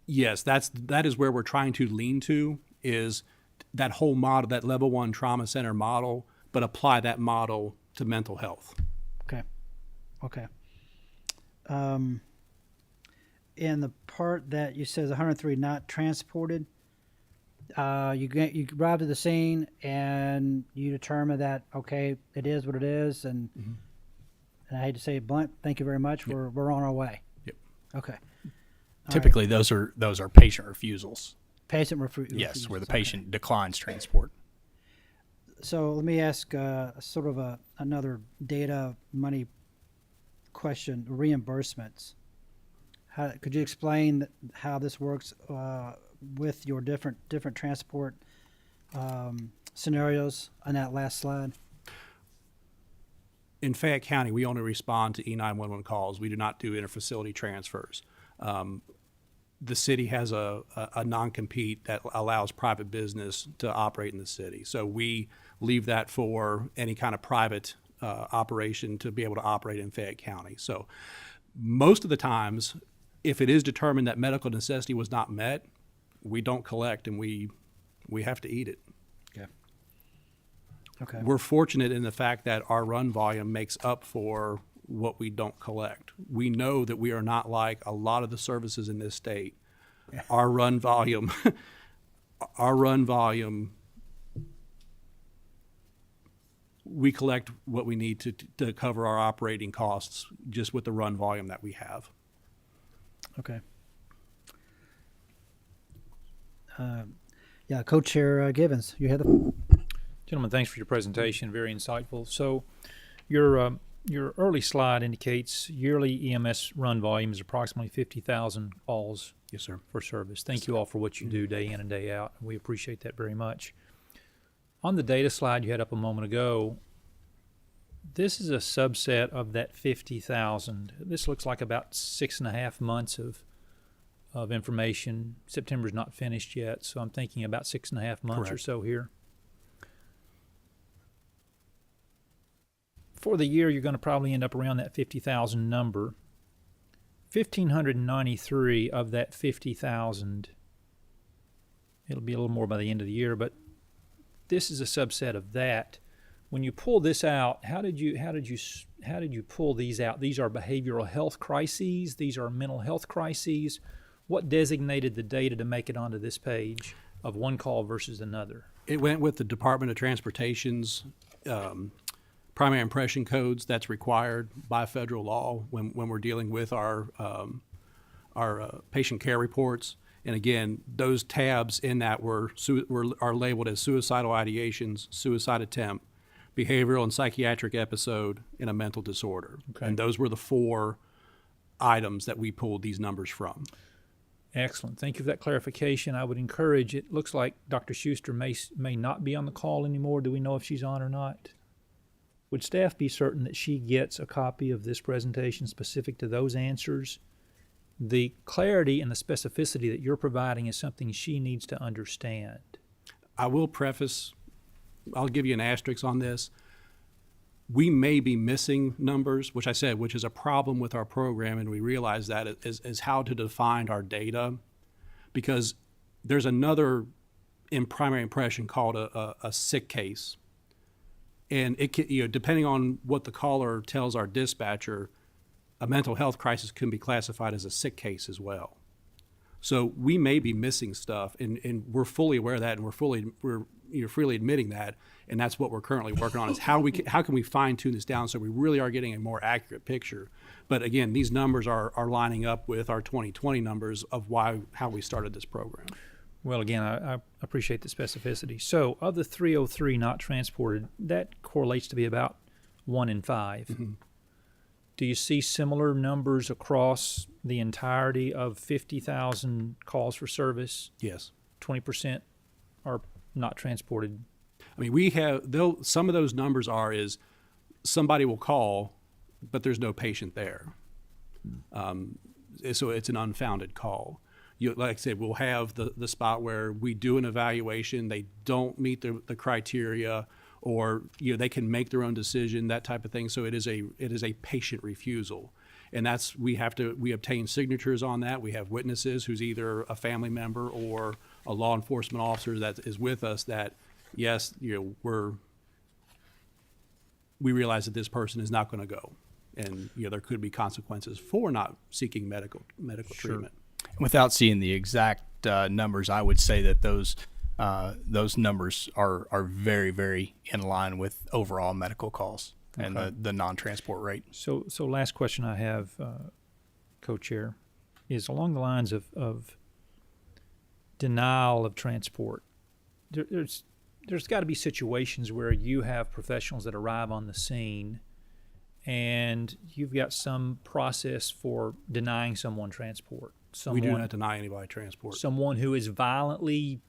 Yes, that is where we're trying to lean to, is that whole model, that level 1 trauma center model, but apply that model to mental health. Okay. In the part that you says 103 not transported, you arrived at the scene and you determine that, okay, it is what it is, and I hate to say it blunt, thank you very much. Yep. We're on our way. Yep. Okay. Typically, those are patient refusals. Patient refusals. Yes, where the Okay. patient declines transport. So let me ask sort of another data money question: reimbursements. Could you explain how this works with your different transport scenarios on that last slide? In Fayette County, we only respond to E911 calls. We do not do interfacility transfers. The city has a non-compete that allows private business to operate in the city. So we leave that for any kind of private operation to be able to operate in Fayette County. So most of the times, if it is determined that medical necessity was not met, we don't collect and we have to eat it. Okay. We're fortunate in the fact that our run volume makes up for what we don't collect. We know that we are not like a lot of the services in this state. Our run volume, we collect what we need to cover our operating costs just with the run volume that we have. Okay. Yeah, Co-Chair Givens, you had the. Gentlemen, thanks for your presentation. Very insightful. So, your early slide indicates yearly EMS run volume is approximately 50,000 calls. Yes, sir. For service. Thank you all for what you do day in and day out. We appreciate that very much. On the data slide you had up a moment ago, this is a subset of that 50,000. This looks like about 6.5 months of information. September's not finished yet, so I'm thinking about 6.5 months. Correct. Or so here. For the year, you're going to probably end up around that 50,000 number. 1,593 of that 50,000. It'll be a little more by the end of the year, but this is a subset of that. When you pull this out, how did you pull these out? These are behavioral health crises. These are mental health crises. What designated the data to make it onto this page of one call versus another? It went with the Department of Transportation's primary impression codes that's required by federal law when we're dealing with our patient care reports. And again, those tabs in that are labeled as suicidal ideations, suicide attempt, behavioral and psychiatric episode, and a mental disorder. Okay. And those were the 4 items that we pulled these numbers from. Excellent. Thank you for that clarification. I would encourage, it looks like Dr. Schuster may not be on the call anymore. Do we know if she's on or not? Would staff be certain that she gets a copy of this presentation specific to those answers? The clarity and the specificity that you're providing is something she needs to understand. I will preface, I'll give you an asterisk on this. We may be missing numbers, which is a problem with our program, and we realize that is how to define our data, because there's another in primary impression called a sick case. And it can, depending on what the caller tells our dispatcher, a mental health crisis can be classified as a sick case as well. So we may be missing stuff, and we're fully aware of that, and we're freely admitting that, and that's what we're currently working on, is how can we fine tune this down so we really are getting a more accurate picture. But again, these numbers are lining up with our 2020 numbers of how we started this program. Well, again, I appreciate the specificity. So, of the 303 not transported, that correlates to be about 1 in 5. Mm-hmm. Do you see similar numbers across the entirety of 50,000 calls for service? Yes. 20% are not transported. I mean, we have, some of those numbers is somebody will call, but there's no patient there. So it's an unfounded call. Like I said, we'll have the spot where we do an evaluation, they don't meet the criteria, or they can make their own decision, that type of thing. So it is a patient refusal, and we obtain signatures on that. We have witnesses who's either a family member or a law enforcement officer that is with us. That yes, we realize that this person is not going to go, and there could be consequences for not seeking medical treatment. Without seeing the exact numbers, I would say that those numbers are very, very in line with overall medical calls and the non-transport rate. So last question I have, Co-Chair, is along the lines of denial of transport. There's got to be situations where you have professionals that arrive on the scene and you've got some process for denying someone transport. We do not deny anybody transport. Someone who is violently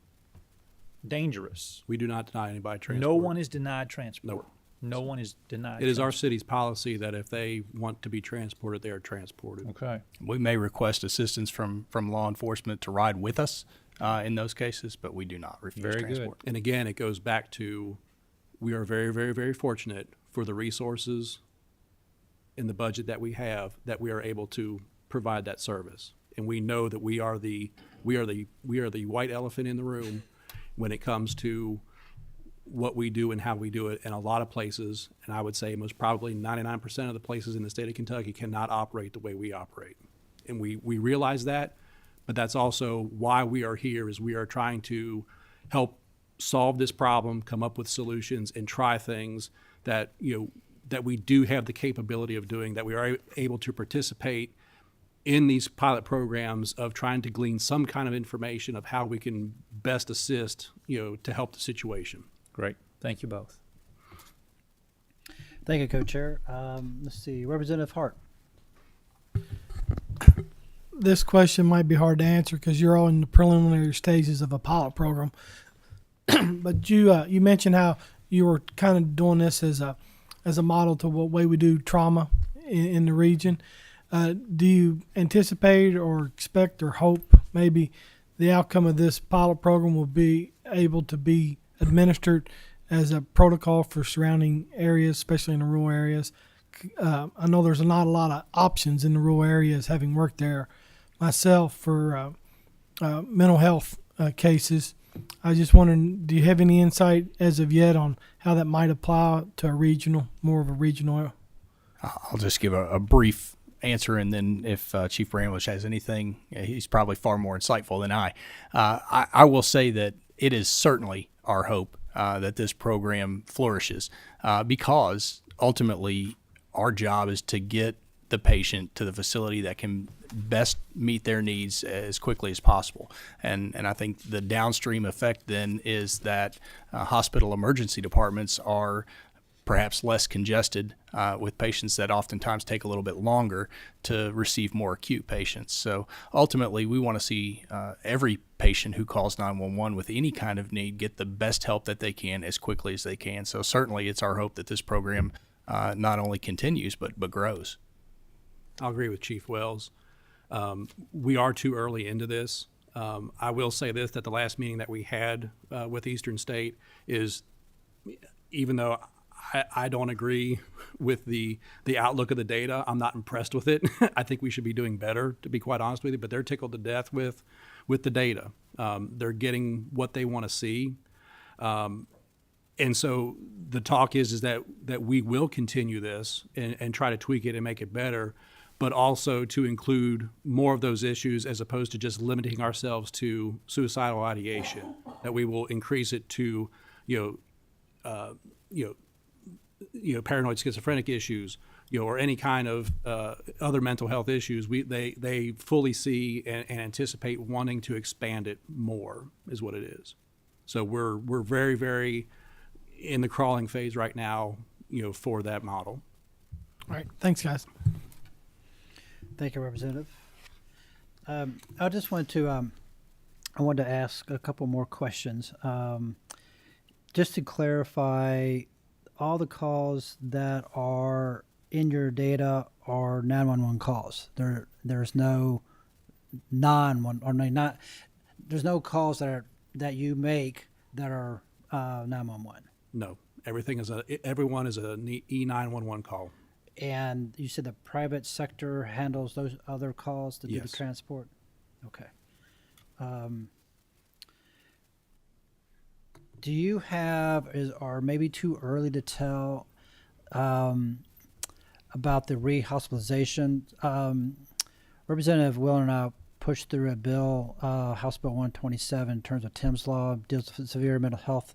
dangerous. We do not deny anybody transport. No one is denied transport. Nope. No one is denied. It is our city's policy that if they want to be transported, they are transported. Okay. We may request assistance from law enforcement to ride with us in those cases, but we do not refuse Very transport. And again, it goes back to we are very, very, very fortunate for the resources in the budget that we have that we are able to provide that service. And we know that we are the white elephant in the room when it comes to what we do and how we do it in a lot of places. And I would say most probably 99% of the places in the state of Kentucky cannot operate the way we operate. And we realize that, but that's also why we are here, is we are trying to help solve this problem, come up with solutions, and try things that, that we do have the capability of doing, that we are able to participate in these pilot programs of trying to glean some kind of information of how we can best assist, to help the situation. Great. Thank you both. Thank you, Co-Chair. Let's see, Representative Hart. This question might be hard to answer because you're all in the preliminary stages of a pilot program. But you mentioned how you were kind of doing this as a model to what way we do trauma in the region. Do you anticipate or expect or hope maybe the outcome of this pilot program will be able to be administered as a protocol for surrounding areas, especially in the rural areas? I know there's not a lot of options in the rural areas, having worked there myself for mental health cases. I was just wondering, do you have any insight as of yet on how that might apply to more of a regional? I'll just give a brief answer, and then if Chief Bramlage has anything, he's probably far more insightful than I. I will say that it is certainly our hope that this program flourishes because ultimately our job is to get the patient to the facility that can best meet their needs as quickly as possible. And I think the downstream effect then is that hospital emergency departments are perhaps less congested with patients that oftentimes take a little bit longer to receive more acute patients. So ultimately, we want to see every patient who calls 911 with any kind of need get the best help that they can as quickly as they can. So certainly it's our hope that this program not only continues but grows. I'll agree with Chief Wells. We are too early into this. I will say this, that the last meeting that we had with Eastern State is, even though I don't agree with the outlook of the data, I'm not impressed with it. I think we should be doing better, to be quite honest with you, but they're tickled to death with the data. They're getting what they want to see. And so the talk is that we will continue this and try to tweak it and make it better, but also to include more of those issues as opposed to just limiting ourselves to suicidal ideation, that we will increase it to, paranoid schizophrenic issues, or any kind of other mental health issues, they fully see and anticipate wanting to expand it more, is what it is. So we're very, very in the crawling phase right now, for that model. All right. Thanks, guys. Thank you, Representative. I just wanted to I wanted to ask a couple more questions. Just to clarify, all the calls that are in your data are 911 calls. There's no there's no calls that you make that are 911. No, everyone is an E911 call. And you said the private sector handles those other calls to do the Yes. transport? Okay. Do you have, or maybe too early to tell, about the rehospitalization? Representative Wheeler and I pushed through a bill, House Bill 127, in terms of Tim's Law, deals with severe mental health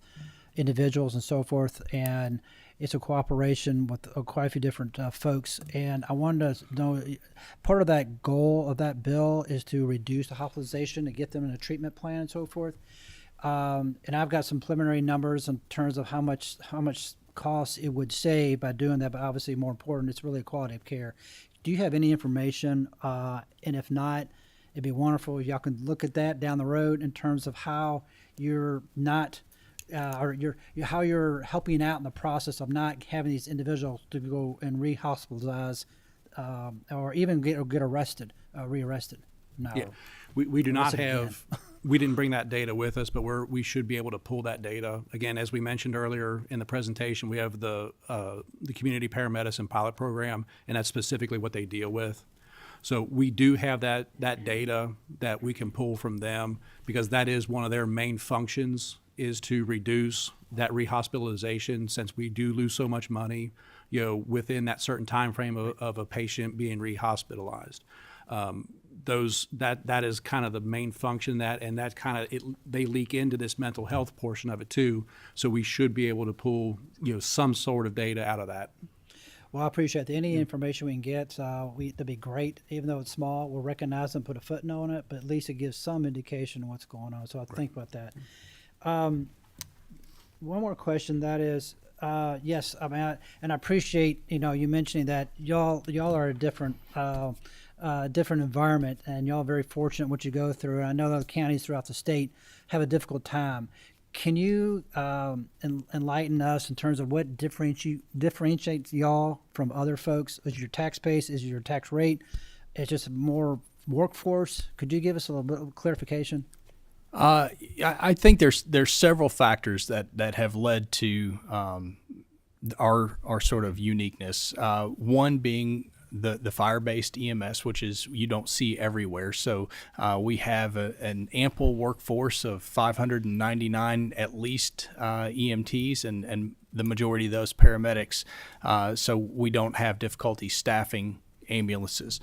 individuals and so forth, and it's a cooperation with quite a few different folks. And I wanted to know, part of that goal of that bill is to reduce the hospitalization, to get them in a treatment plan and so forth. And I've got some preliminary numbers in terms of how much costs it would save by doing that, but obviously more important, it's really quality of care. Do you have any information? And if not, it'd be wonderful if y'all can look at that down the road in terms of how you're not how you're helping out in the process of not having these individuals to go and re-hospitalize or even get arrested, rearrested. No. Yeah, we do not Arrested have. We didn't bring that data with us, but we should be able to pull that data. Again, as we mentioned earlier in the presentation, we have the community paramedicine pilot program, and that's specifically what they deal with. So we do have that data that we can pull from them, because that is one of their main functions, is to reduce that rehospitalization, since we do lose so much money, within that certain time frame of a patient being rehospitalized. That is kind of the main function, that kind of they leak into this mental health portion of it too. So we should be able to pull some sort of data out of that. Well, I appreciate that. Any information we can get, that'd be great. Even though it's small, we'll recognize and put a footnote on it, but at least it gives some indication of what's going on. So I'll think about that. One more question, that is, yes, I mean, and I appreciate, you mentioning that y'all are a different environment, and y'all are very fortunate what you go through. And I know other counties throughout the state have a difficult time. Can you enlighten us in terms of what differentiates y'all from other folks? Is your tax base? Is your tax rate? It's just more workforce? Could you give us a little bit of clarification? I think there's several factors that have led to our sort of uniqueness. One being the fire-based EMS, which is you don't see everywhere. So we have an ample workforce of 599 at least EMTs, and the majority of those paramedics. So we don't have difficulty staffing ambulances.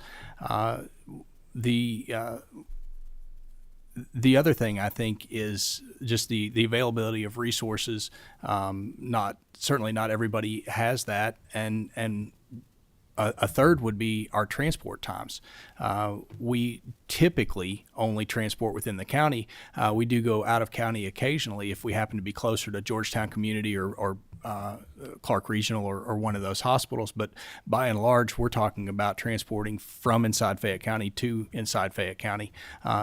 The other thing I think is just the availability of resources. Certainly not everybody has that, and a third would be our transport times. We typically only transport within the county. We do go out of county occasionally if we happen to be closer to Georgetown Community or Clark Regional or one of those hospitals. But by and large, we're talking about transporting from inside Fayette County to inside Fayette County.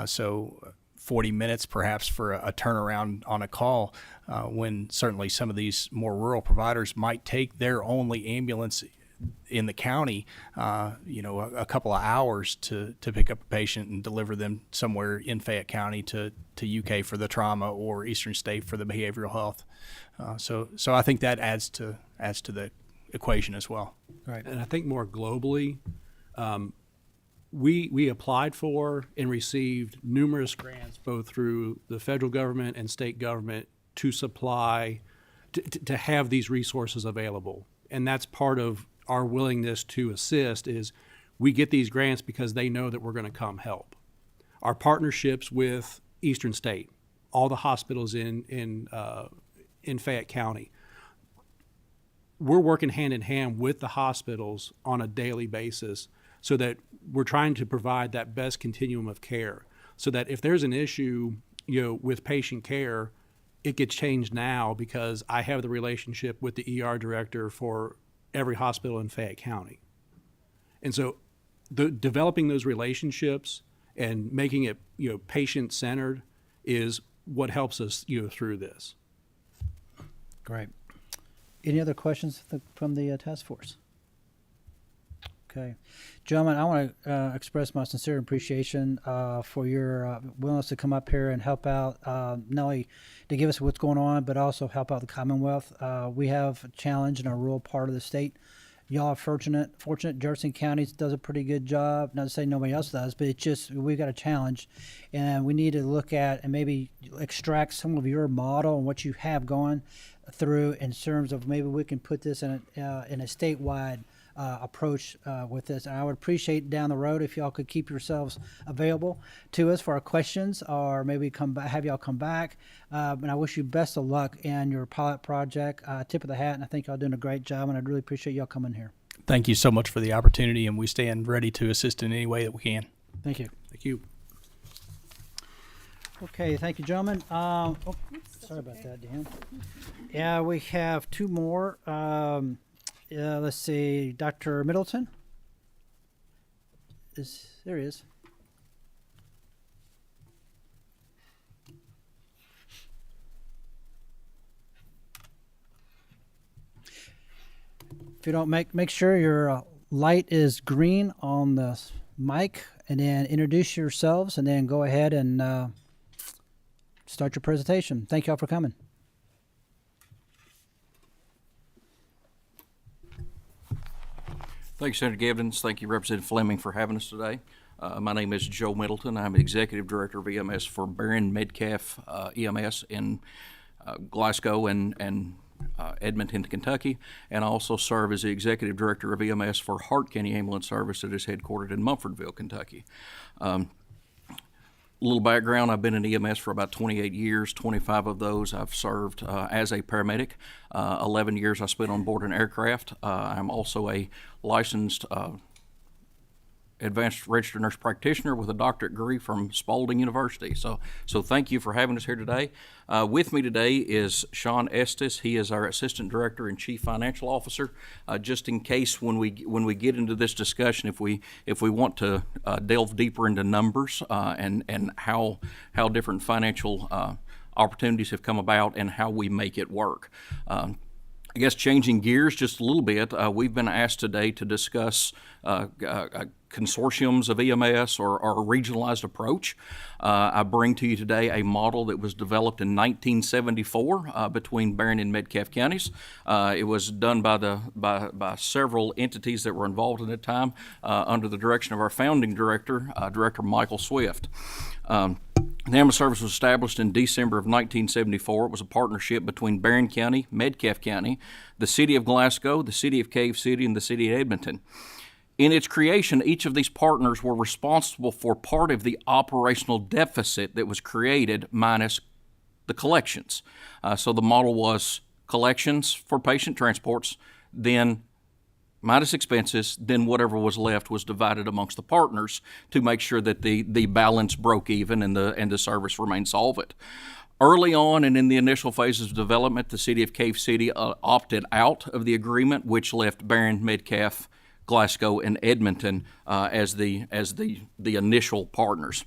So 40 minutes perhaps for a turnaround on a call, when certainly some of these more rural providers might take their only ambulance in the county, a couple of hours to pick up a patient and deliver them somewhere in Fayette County to UK for the trauma or Eastern State for the behavioral health. So I think that adds to the equation as well. Right. And I think more globally, we applied for and received numerous grants, both through the federal government and state government, to supply, to have these resources available. And that's part of our willingness to assist, is we get these grants because they know that we're going to come help. Our partnerships with Eastern State, all the hospitals in Fayette County, we're working hand in hand with the hospitals on a daily basis so that we're trying to provide that best continuum of care, so that if there's an issue, with patient care, it gets changed now because I have the relationship with the ER director for every hospital in Fayette County. And so developing those relationships and making it, patient-centered is what helps us, through this. Great. Any other questions from the task force? Okay. Gentlemen, I want to express my sincere appreciation for your willingness to come up here and help out, not only to give us what's going on, but also help out the Commonwealth. We have a challenge in our rural part of the state. Y'all are fortunate. Jefferson County does a pretty good job. Not to say nobody else does, but it's just we've got a challenge, and we need to look at and maybe extract some of your model and what you have going through in terms of maybe we can put this in a statewide approach with this. And I would appreciate down the road if y'all could keep yourselves available to us for our questions, or maybe have y'all come back. And I wish you best of luck in your pilot project. Tip of the hat, and I think y'all doing a great job, and I'd really appreciate y'all coming here. Thank you so much for the opportunity, and we stand ready to assist in any way that we can. Thank you. Thank you. Okay, thank you, gentlemen. Sorry about that, Dan. Yeah, we have two more. Let's see, Dr. Middleton. There he is. If you don't make sure your light is green on the mic, and then introduce yourselves, and then go ahead and start your presentation. Thank you all for coming. Thank you, Senator Givens. Thank you, Representative Fleming, for having us today. My name is Joe Middleton. I'm Executive Director of EMS for Barron Metcalf EMS in Glasgow and Edmonton, Kentucky, and I also serve as the Executive Director of EMS for Hart County Ambulance Service that is headquartered in Mumfordville, Kentucky. A little background, I've been in EMS for about 28 years. 25 of those I've served as a paramedic. 11 years I spent on board an aircraft. I'm also a licensed advanced registered nurse practitioner with a doctorate degree from Spalding University. So thank you for having us here today. With me today is Sean Estes. He is our Assistant Director and Chief Financial Officer. Just in case when we get into this discussion, if we want to delve deeper into numbers and how different financial opportunities have come about and how we make it work. I guess changing gears just a little bit, we've been asked today to discuss consortiums of EMS or a regionalized approach. I bring to you today a model that was developed in 1974 between Barron and Metcalf counties. It was done by several entities that were involved at the time under the direction of our founding director, Director Michael Swift. The ambulance service was established in December of 1974. It was a partnership between Barron County, Metcalf County, the City of Glasgow, the City of Cave City, and the City of Edmonton. In its creation, each of these partners were responsible for part of the operational deficit that was created minus the collections. So the model was collections for patient transports, then minus expenses, then whatever was left was divided amongst the partners to make sure that the balance broke even and the service remained solvent. Early on and in the initial phases of development, the City of Cave City opted out of the agreement, which left Barron, Metcalf, Glasgow, and Edmonton as the initial partners.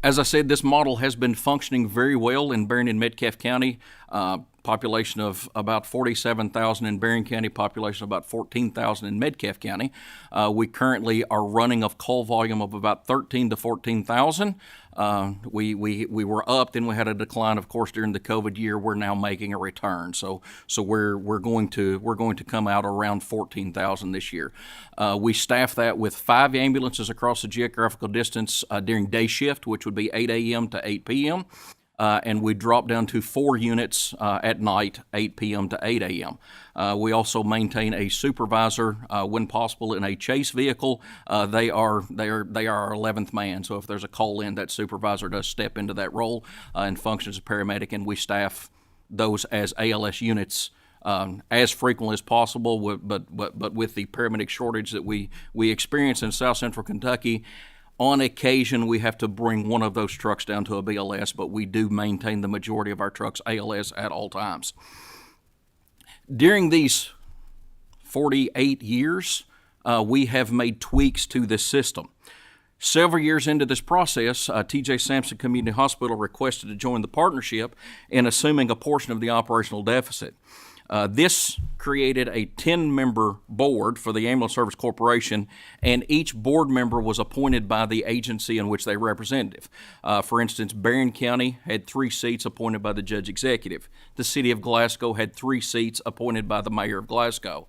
As I said, this model has been functioning very well in Barron and Metcalf County. Population of about 47,000 in Barron County, population of about 14,000 in Metcalf County. We currently are running a call volume of about 13 to 14,000. We were up, then we had a decline, of course, during the COVID year. We're now making a return, so we're going to come out around 14,000 this year. We staff that with 5 ambulances across the geographical distance during day shift, which would be 8 a.m. to 8 p.m. And we drop down to 4 units at night, 8 p.m. to 8 a.m. We also maintain a supervisor when possible in a chase vehicle. They are our 11th man. So if there's a call in, that supervisor does step into that role and functions as a paramedic, and we staff those as ALS units as frequently as possible, but with the paramedic shortage that we experience in South Central Kentucky, on occasion we have to bring one of those trucks down to a BLS, but we do maintain the majority of our trucks ALS at all times. During these 48 years, we have made tweaks to this system. Several years into this process, T.J. Sampson Community Hospital requested to join the partnership in assuming a portion of the operational deficit. This created a 10-member board for the Ambulance Service Corporation, and each board member was appointed by the agency in which they represented. For instance, Barron County had 3 seats appointed by the judge executive. The city of Glasgow had 3 seats appointed by the mayor of Glasgow.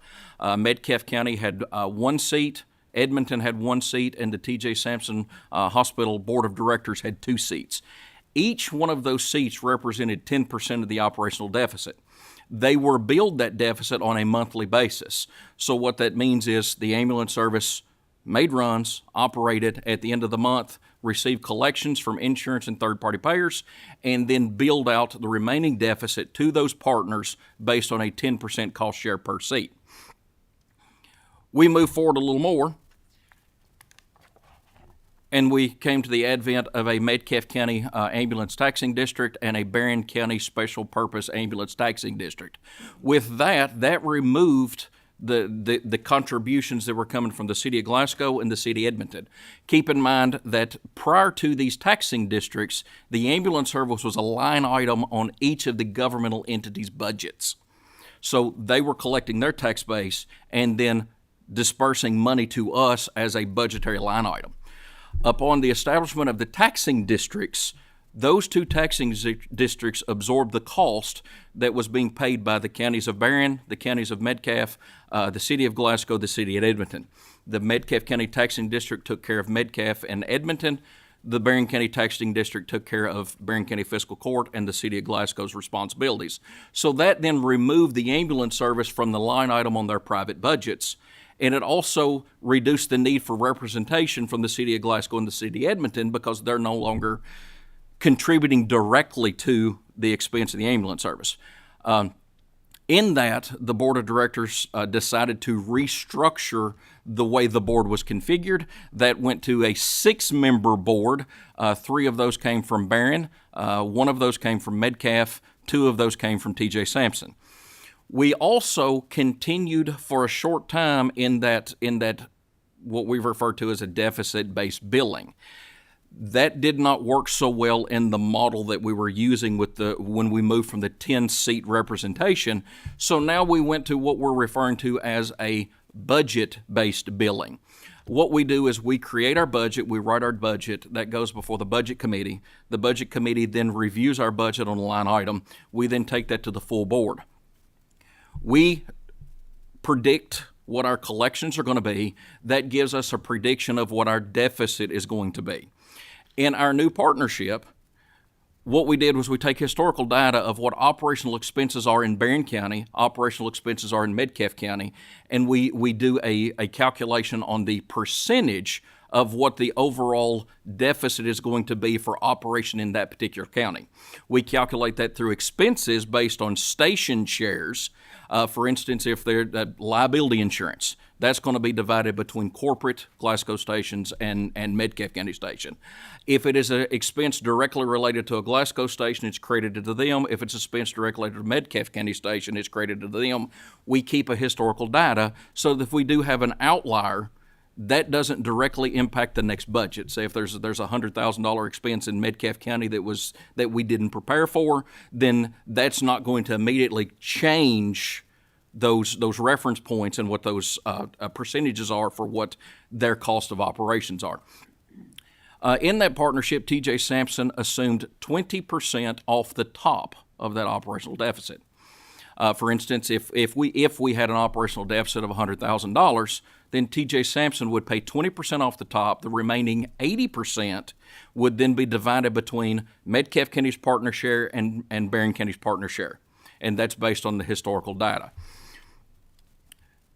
Metcalfe County had 1 seat. Edmonton had 1 seat, and the T.J. Sampson Hospital Board of Directors had 2 seats. Each one of those seats represented 10% of the operational deficit. They were billed that deficit on a monthly basis. So what that means is the ambulance service made runs, operated at the end of the month, received collections from insurance and third-party payers, and then billed out the remaining deficit to those partners based on a 10% cost share per seat. We moved forward a little more, and we came to the advent of a Metcalfe County ambulance taxing district and a Barron County special purpose ambulance taxing district. With that removed the contributions that were coming from the city of Glasgow and the city of Edmonton. Keep in mind that prior to these taxing districts, the ambulance service was a line item on each of the governmental entities' budgets. So they were collecting their tax base and then dispersing money to us as a budgetary line item. Upon the establishment of the taxing districts, those 2 taxing districts absorbed the cost that was being paid by the counties of Barron, the counties of Metcalfe, the city of Glasgow, the city of Edmonton. The Metcalfe County Taxing District took care of Metcalfe and Edmonton. The Barron County Taxing District took care of Barron County Fiscal Court and the city of Glasgow's responsibilities. So that then removed the ambulance service from the line item on their private budgets. And it also reduced the need for representation from the city of Glasgow and the city of Edmonton because they're no longer contributing directly to the expense of the ambulance service. In that, the board of directors decided to restructure the way the board was configured. That went to a 6-member board. 3 of those came from Barron, 1 of those came from Metcalfe, 2 of those came from T.J. Sampson. We also continued for a short time in that what we refer to as a deficit-based billing. That did not work so well in the model that we were using when we moved from the 10-seat representation. So now we went to what we're referring to as a budget-based billing. What we do is we create our budget, we write our budget, that goes before the budget committee. The budget committee then reviews our budget on a line item. We then take that to the full board. We predict what our collections are going to be. That gives us a prediction of what our deficit is going to be. In our new partnership, what we did was we take historical data of what operational expenses are in Barron County, operational expenses are in Metcalfe County, and we do a calculation on the percentage of what the overall deficit is going to be for operation in that particular county. We calculate that through expenses based on station shares. For instance, if they're liability insurance, that's going to be divided between corporate Glasgow stations and Metcalfe County station. If it is an expense directly related to a Glasgow station, it's credited to them. If it's an expense directly related to a Metcalfe County station, it's credited to them. We keep a historical data so that if we do have an outlier, that doesn't directly impact the next budget. Say if there's a $100,000 expense in Metcalfe County that we didn't prepare for, then that's not going to immediately change those reference points and what those percentages are for what their cost of operations are. In that partnership, T.J. Sampson assumed 20% off the top of that operational deficit. For instance, if we had an operational deficit of $100,000, then T.J. Sampson would pay 20% off the top. The remaining 80% would then be divided between Metcalfe County's partner share and Barron County's partner share, and that's based on the historical data.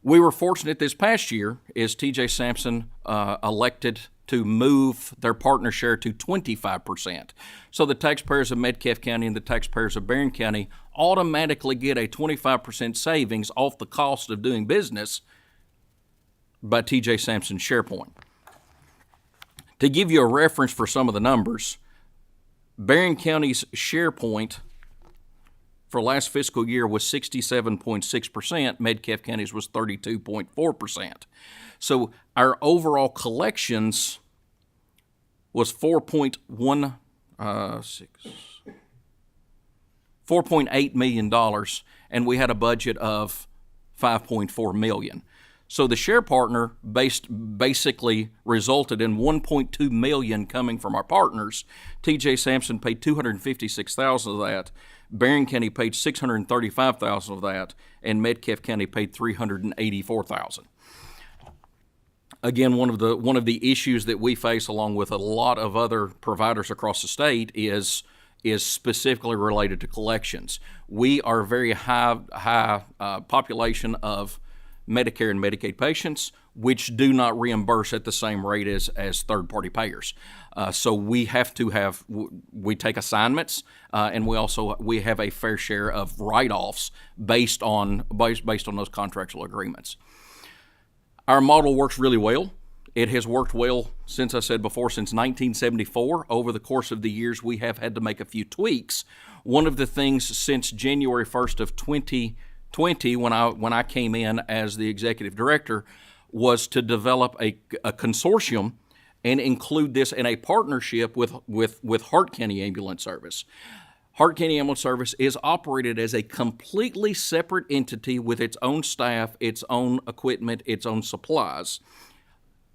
We were fortunate this past year as T.J. Sampson elected to move their partner share to 25%. So the taxpayers of Metcalfe County and the taxpayers of Barron County automatically get a 25% savings off the cost of doing business by TJ Sampson SharePoint. To give you a reference for some of the numbers, Barron County's SharePoint for last fiscal year was 67.6%. Metcalfe County's was 32.4%. So our overall collections was $4.8 million, and we had a budget of $5.4 million. So the share partner basically resulted in $1.2 million coming from our partners. TJ Sampson paid $256,000 of that. Barron County paid $635,000 of that, and Metcalfe County paid $384,000. Again, one of the issues that we face, along with a lot of other providers across the state, is specifically related to collections. We are a very high population of Medicare and Medicaid patients, which do not reimburse at the same rate as third-party payers. So we take assignments, and we have a fair share of write-offs based on those contractual agreements. Our model works really well. It has worked well, since 1974. Over the course of the years, we have had to make a few tweaks. One of the things since January 1st of 2020, when I came in as the executive director, was to develop a consortium and include this in a partnership with Hart County Ambulance Service. Hart County Ambulance Service is operated as a completely separate entity with its own staff, its own equipment, its own supplies.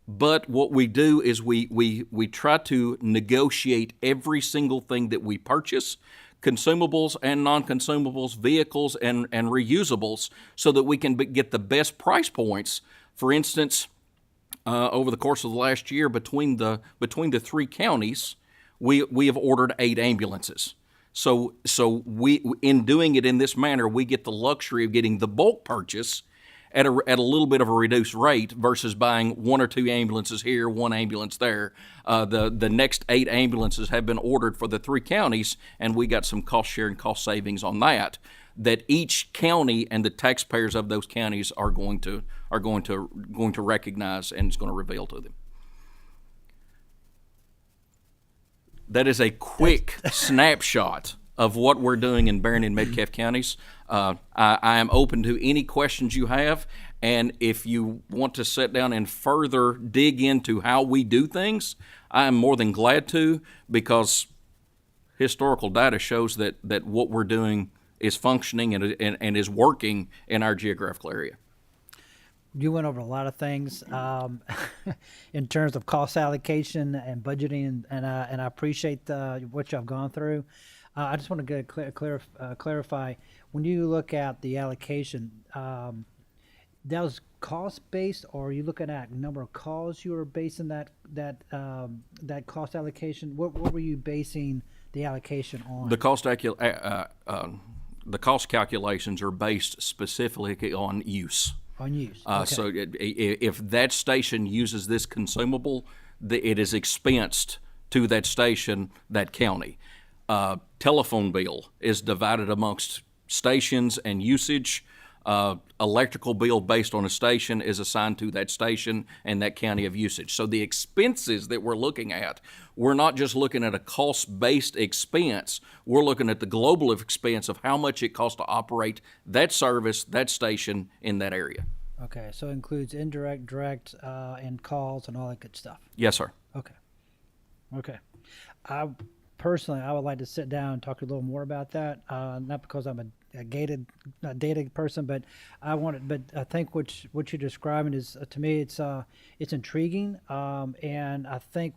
But what we do is we try to negotiate every single thing that we purchase, consumables and non-consumables, vehicles and reusables, so that we can get the best price points. For instance, over the course of the last year, between the three counties, we have ordered 8 ambulances. So we, in doing it in this manner, we get the luxury of getting the bulk purchase at a little bit of a reduced rate versus buying 1 or 2 ambulances here, 1 ambulance there. The next 8 ambulances have been ordered for the 3 counties, and we got some cost share and cost savings on that each county and the taxpayers of those counties are going to recognize, and it's going to reveal to them. That is a quick snapshot of what we're doing in Barron and Metcalfe counties. I am open to any questions you have, and if you want to sit down and further dig into how we do things, I am more than glad to, because historical data shows that what we're doing is functioning and is working in our geographical area. You went over a lot of things in terms of cost allocation and budgeting, and I appreciate what y'all gone through. I just want to clarify, when you look at the allocation, that was cost-based, or are you looking at number of calls you were basing that cost allocation? What were you basing the allocation on? The cost calculations are based specifically on use. On use. Okay. So if that station uses this consumable, it is expensed to that station, that county. Telephone bill is divided amongst stations and usage. Electrical bill based on a station is assigned to that station and that county of usage. So the expenses that we're looking at, we're not just looking at a cost-based expense. We're looking at the global expense of how much it costs to operate that service, that station in that area. Okay, so it includes indirect, direct, and calls and all that good stuff. Yes, sir. Okay. I would like to sit down and talk a little more about that. Not because I'm a dated person, but I think what you're describing is, to me, it's intriguing. And I think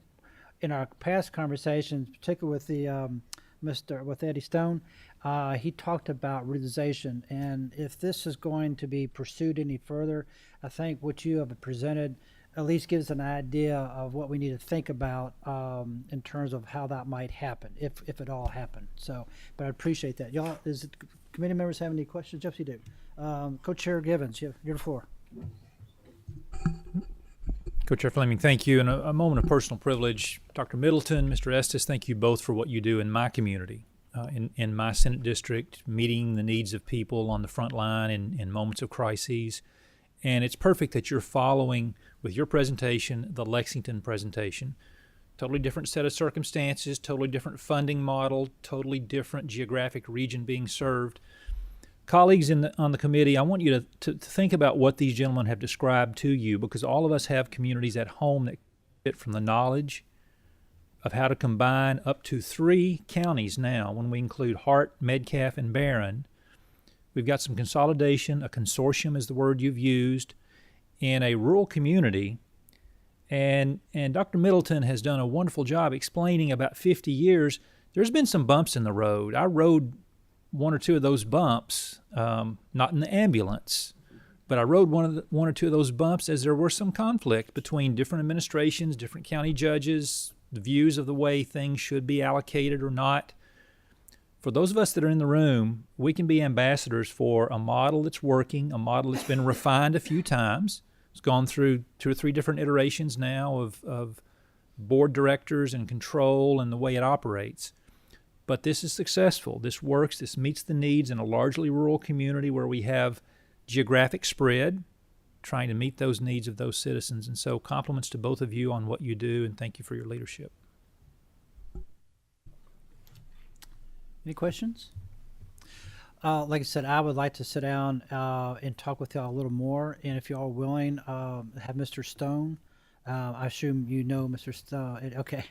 in our past conversations, particularly with Eddie Stone, he talked about realization. And if this is going to be pursued any further, I think what you have presented at least gives an idea of what we need to think about in terms of how that might happen, if it all happened. So, but I appreciate that. Y'all, committee members have any questions? Yes, you do. Co-Chair Givens, you have the floor. Co-Chair Fleming, thank you. And a moment of personal privilege. Dr. Middleton, Mr. Estes, thank you both for what you do in my community, in my Senate district, meeting the needs of people on the front line in moments of crises. And it's perfect that you're following, with your presentation, the Lexington presentation. Totally different set of circumstances, totally different funding model, totally different geographic region being served. Colleagues on the committee, I want you to think about what these gentlemen have described to you, because all of us have communities at home that benefit from the knowledge of how to combine up to 3 counties now, when we include Hart, Metcalfe, and Barron. We've got some consolidation, a consortium is the word you've used, in a rural community. And Dr. Middleton has done a wonderful job explaining about 50 years. There's been some bumps in the road. I rode 1 or 2 of those bumps, not in the ambulance, but I rode 1 or 2 of those bumps as there were some conflict between different administrations, different county judges, the views of the way things should be allocated or not. For those of us that are in the room, we can be ambassadors for a model that's working, a model that's been refined a few times. It's gone through 2 or 3 different iterations now of board directors and control and the way it operates. But this is successful. This works. This meets the needs in a largely rural community where we have geographic spread, trying to meet those needs of those citizens. And so compliments to both of you on what you do, and thank you for your leadership. Any questions? Like I said, I would like to sit down and talk with y'all a little more. And if y'all are willing, have Mr. Stone. I assume you know Mr. Stone. Okay.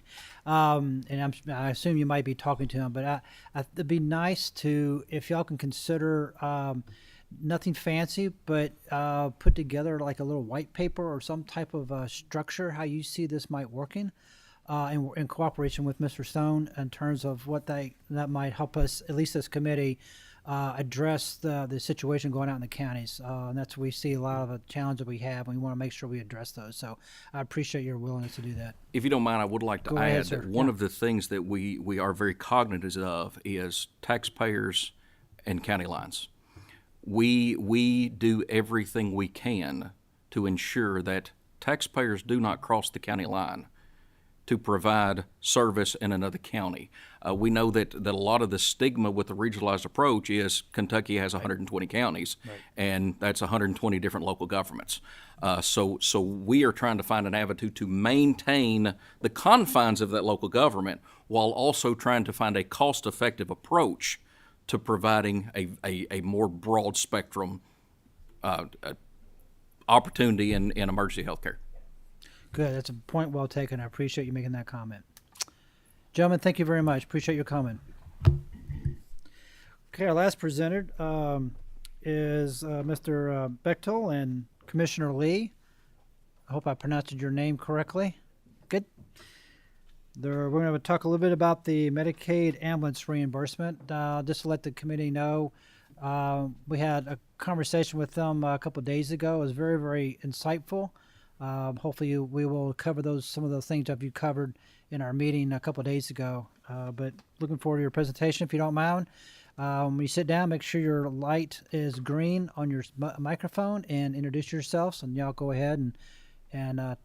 And I assume you might be talking to him. But it'd be nice to, if y'all can consider nothing fancy, but put together like a little white paper or some type of structure, how you see this might working. In cooperation with Mr. Stone in terms of what that might help us, at least this committee, address the situation going out in the counties. And that's we see a lot of the challenge that we have, and we want to make sure we address those. So I appreciate your willingness to do that. If you don't mind, I would like to Go add ahead, that sir. one Yeah. of the things that we are very cognizant of is taxpayers and county lines. We do everything we can to ensure that taxpayers do not cross the county line to provide service in another county. We know that a lot of the stigma with the regionalized approach is Kentucky has 120 counties, and that's 120 different local governments. So we are trying to find an avenue to maintain the confines of that local government while also trying to find a cost-effective approach to providing a more broad spectrum opportunity in emergency health care. Good. That's a point well taken. I appreciate you making that comment. Gentlemen, thank you very much. Appreciate your comment. Okay, our last presenter is Mr. Bechtel and Commissioner Lee. I hope I pronounced your name correctly. Good. We're going to talk a little bit about the Medicaid ambulance reimbursement. Just to let the committee know, we had a conversation with them a couple of days ago. It was very, very insightful. Hopefully we will cover some of those things that you covered in our meeting a couple of days ago. But looking forward to your presentation, if you don't mind. When you sit down, make sure your light is green on your microphone and introduce yourselves. And y'all go ahead and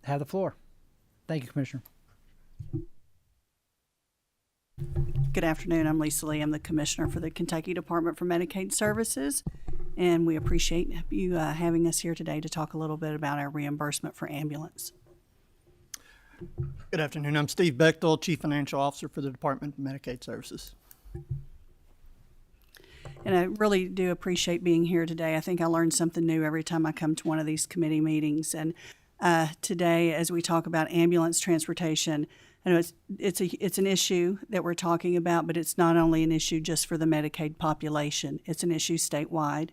have the floor. Thank you, Commissioner. Good afternoon. I'm Lisa Lee. I'm the Commissioner for the Kentucky Department for Medicaid Services, and we appreciate you having us here today to talk a little bit about our reimbursement for ambulance. Good afternoon. I'm Steve Bechtel, Chief Financial Officer for the Department of Medicaid Services. And I really do appreciate being here today. I think I learn something new every time I come to one of these committee meetings. And today, as we talk about ambulance transportation, I know it's an issue that we're talking about, but it's not only an issue just for the Medicaid population. It's an issue statewide.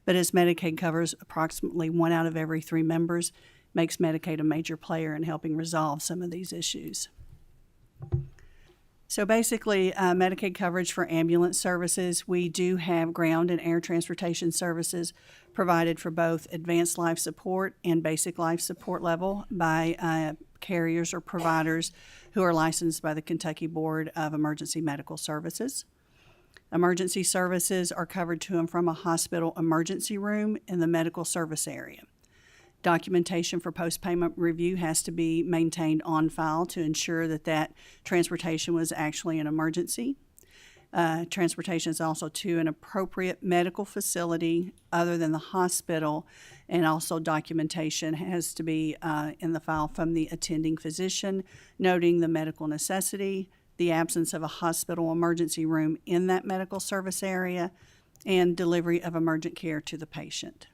But as Medicaid covers approximately 1 out of every 3 members, makes Medicaid a major player in helping resolve some of these issues. So basically, Medicaid coverage for ambulance services, we do have ground and air transportation services provided for both advanced life support and basic life support level by carriers or providers who are licensed by the Kentucky Board of Emergency Medical Services. Emergency services are covered to and from a hospital emergency room in the medical service area. Documentation for post-payment review has to be maintained on file to ensure that that transportation was actually an emergency. Transportation is also to an appropriate medical facility other than the hospital, and also documentation has to be in the file from the attending physician, noting the medical necessity, the absence of a hospital emergency room in that medical service area, and delivery of emergent care to the patient.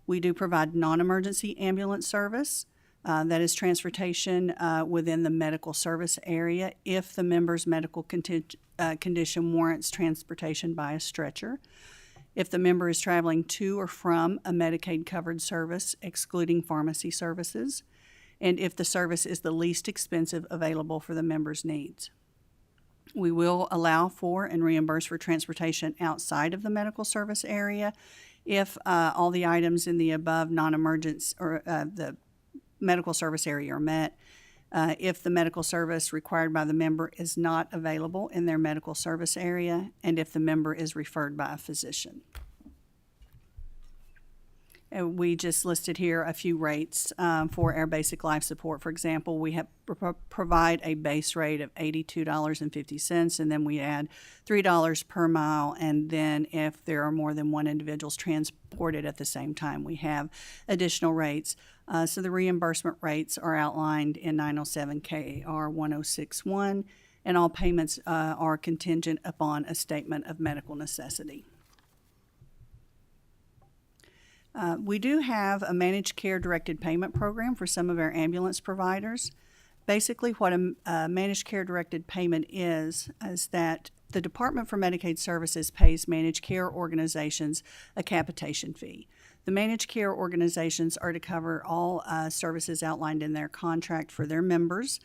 We do provide non-emergency ambulance service. That is transportation within the medical service area if the member's medical condition warrants transportation by a stretcher. If the member is traveling to or from a Medicaid-covered service, excluding pharmacy services, and if the service is the least expensive available for the member's needs. We will allow for and reimburse for transportation outside of the medical service area if all the items in the above non-emergency or the medical service area are met. If the medical service required by the member is not available in their medical service area, and if the member is referred by a physician. And we just listed here a few rates for our basic life support. For example, we have provide a base rate of $82.50, and then we add $3 per mile, and then if there are more than one individuals transported at the same time, we have additional rates. So the reimbursement rates are outlined in 907 KAR 1061, and all payments are contingent upon a statement of medical necessity. We do have a managed care directed payment program for some of our ambulance providers. Basically, what a managed care directed payment is that the Department for Medicaid Services pays managed care organizations a capitation fee. The managed care organizations are to cover all services outlined in their contract for their members.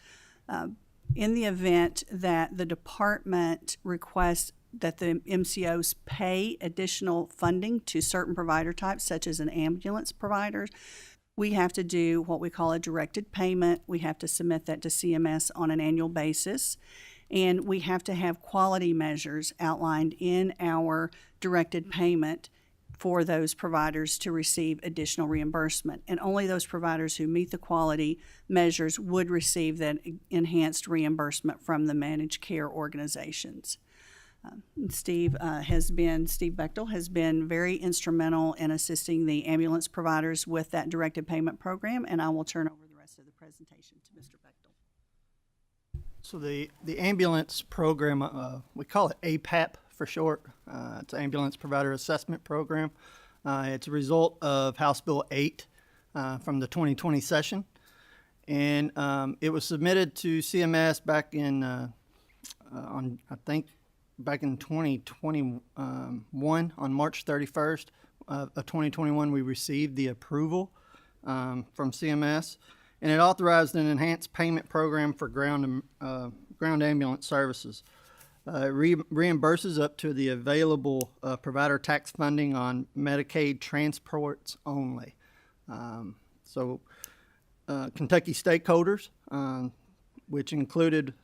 In the event that the department requests that the MCOs pay additional funding to certain provider types, such as an ambulance provider, we have to do what we call a directed payment. We have to submit that to CMS on an annual basis, and we have to have quality measures outlined in our directed payment for those providers to receive additional reimbursement. And only those providers who meet the quality measures would receive that enhanced reimbursement from the managed care organizations. Steve Bechtel has been very instrumental in assisting the ambulance providers with that directed payment program, and I will turn over the rest of the presentation to Mr. Bechtel. So the ambulance program, we call it APAP for short. It's Ambulance Provider Assessment Program. It's a result of House Bill 8 from the 2020 session. And it was submitted to CMS back in, back in 2021, on March 31st of 2021, we received the approval from CMS, and it authorized an enhanced payment program for ground ambulance services. It reimburses up to the available provider tax funding on Medicaid transports only. Kentucky stakeholders, which included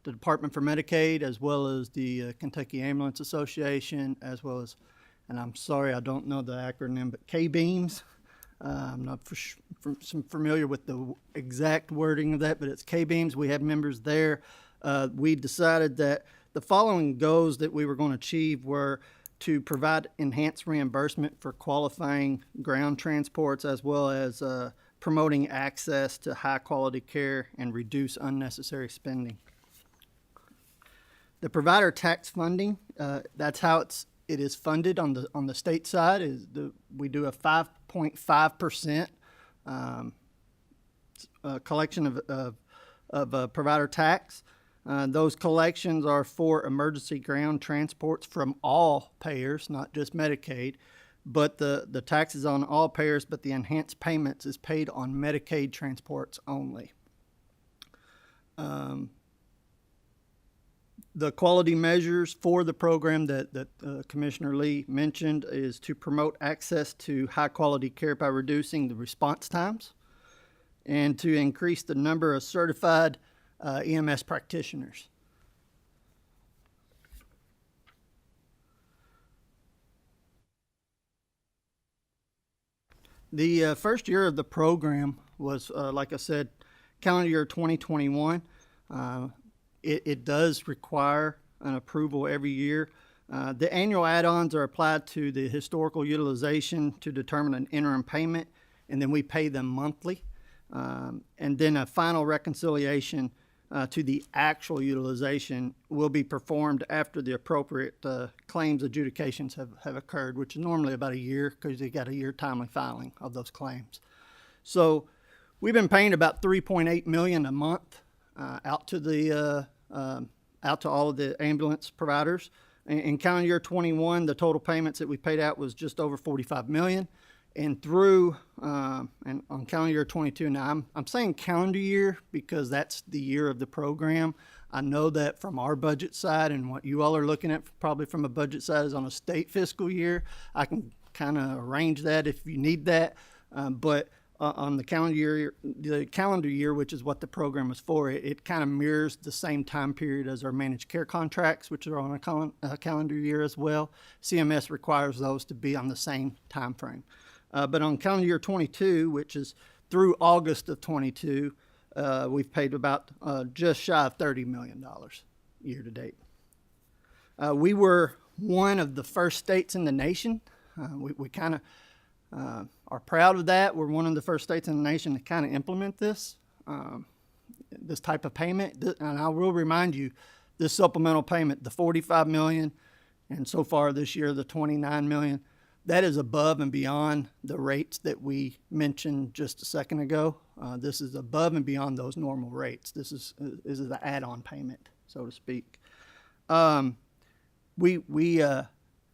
the Department for Medicaid, as well as the Kentucky Ambulance Association, as well as, and I'm sorry, I don't know the acronym, but K-Beams. I'm not familiar with the exact wording of that, but it's K-Beams. We have members there. We decided that the following goals that we were going to achieve were to provide enhanced reimbursement for qualifying ground transports, as well as promoting access to high-quality care and reduce unnecessary spending. The provider tax funding, that's how it is funded on the state side. We do a 5.5% collection of provider tax. Those collections are for emergency ground transports from all payers, not just Medicaid, but the tax is on all payers, but the enhanced payments is paid on Medicaid transports only. The quality measures for the program that Commissioner Lee mentioned is to promote access to high quality care by reducing the response times and to increase the number of certified EMS practitioners. The first year of the program was, like I said, calendar year 2021. It does require an approval every year. The annual add-ons are applied to the historical utilization to determine an interim payment, and then we pay them monthly. And then a final reconciliation to the actual utilization will be performed after the appropriate claims adjudications have occurred, which is normally about a year because you got a year timely filing of those claims. So we've been paying about $3.8 million a month out to all of the ambulance providers. In calendar year 21, the total payments that we paid out was just over $45 million. And through, and on calendar year 22, now I'm saying calendar year because that's the year of the program. I know that from our budget side and what you all are looking at probably from a budget side is on a state fiscal year. I can kind of arrange that if you need that. But on the calendar year, which is what the program was for, it kind of mirrors the same time period as our managed care contracts, which are on a calendar year as well. CMS requires those to be on the same time frame. But on calendar year 22, which is through August of 22, we've paid about just shy of $30 million year to date. We were one of the first states in the nation. We kind of are proud of that. We're one of the first states in the nation to kind of implement this type of payment. And I will remind you, this supplemental payment, the $45 million, and so far this year, the $29 million, that is above and beyond the rates that we mentioned just a second ago. This is above and beyond those normal rates. This is the add-on payment, so to speak.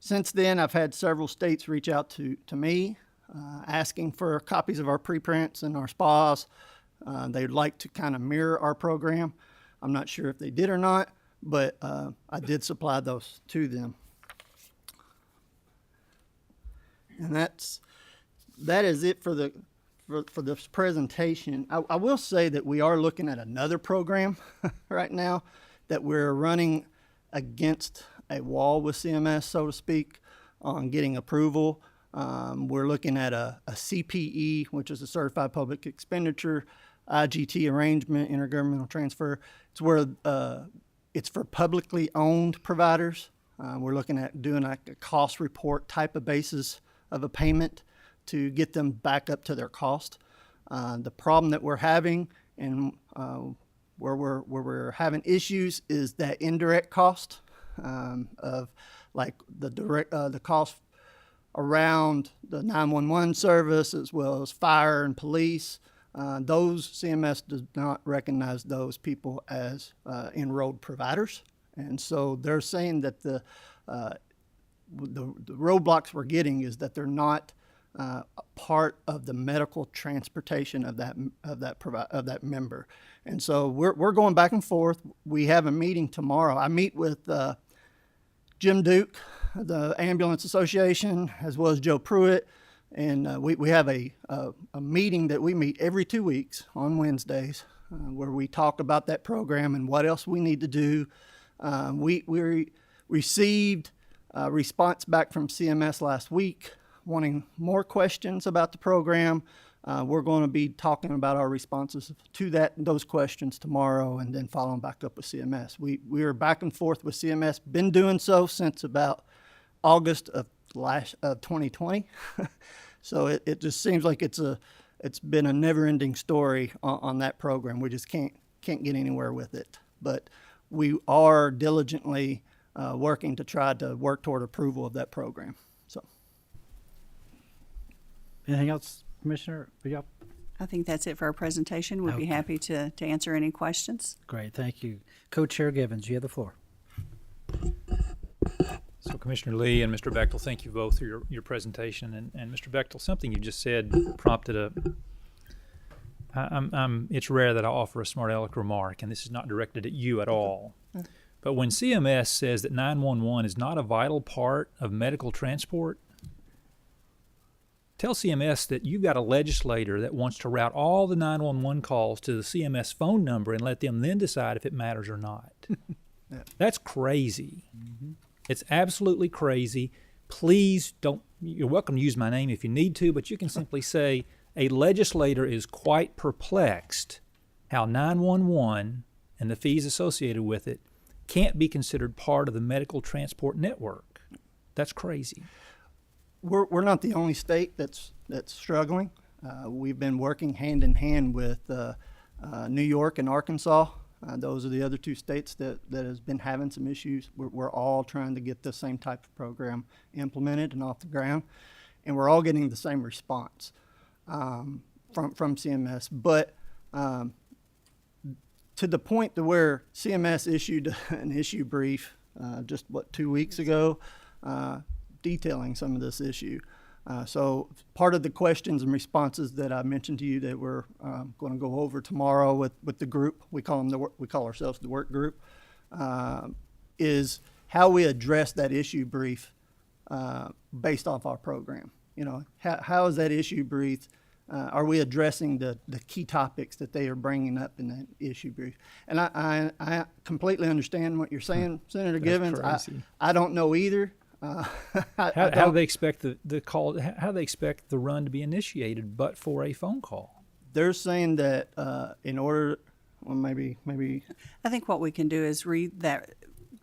Since then, I've had several states reach out to me asking for copies of our preprints and our SPAs. They'd like to kind of mirror our program. I'm not sure if they did or not, but I did supply those to them. And that is it for this presentation. I will say that we are looking at another program right now that we're running against a wall with CMS, so to speak, on getting approval. We're looking at a CPE, which is a Certified Public Expenditure, IGT arrangement, intergovernmental transfer. It's where it's for publicly owned providers. We're looking at doing like a cost report type of basis of a payment to get them back up to their cost. The problem that we're having and where we're having issues is that indirect cost of like the cost around the 911 service as well as fire and police. Those CMS does not recognize those people as enrolled providers, and so they're saying that the roadblocks we're getting is that they're not a part of the medical transportation of that member, and so we're going back and forth. We have a meeting tomorrow. I meet with Jim Duke, the Ambulance Association, as well as Joe Pruitt, and we have a meeting that we meet every 2 weeks on Wednesdays where we talk about that program and what else we need to do. We received a response back from CMS last week wanting more questions about the program. We're going to be talking about our responses to those questions tomorrow and then following back up with CMS. We are back and forth with CMS, been doing so since about August of 2020. So it just seems like it's been a never-ending story on that program. We just can't get anywhere with it. But we are diligently working to try to work toward approval of that program. So, anything else, Commissioner? I think that's it for our presentation. We'd be happy to answer any questions. Great, thank you. Co-Chair Givens, you have the floor. So Commissioner Lee and Mr. Bechtel, thank you both for your presentation. And Mr. Bechtel, something you just said prompted it's rare that I offer a smart aleck remark, and this is not directed at you at all. But when CMS says that 911 is not a vital part of medical transport, tell CMS that you've got a legislator that wants to route all the 911 calls to the CMS phone number and let them then decide if it matters or not. Yeah. That's crazy. Mm-hmm. It's absolutely crazy. please don't, you're welcome to use my name if you need to, but you can simply say, a legislator is quite perplexed how 911 and the fees associated with it can't be considered part of the medical transport network. That's crazy. We're not the only state that's struggling. We've been working hand in hand with New York and Arkansas. Those are the other two states that has been having some issues. We're all trying to get the same type of program implemented and off the ground, and we're all getting the same response from CMS. But to the point to where CMS issued an issue brief just 2 weeks ago, detailing some of this issue. So part of the questions and responses that I mentioned to you that we're going to go over tomorrow with the group, we call ourselves the work group, is how we address that issue brief based off our program. You know, how is that issue brief? Are we addressing the key topics that they are bringing up in that issue brief? And I completely understand what you're saying, Senator Givens. I don't know either. How do they expect the call? How do they expect the run to be initiated, but for a phone call? They're saying that in order, well, maybe. I think what we can do is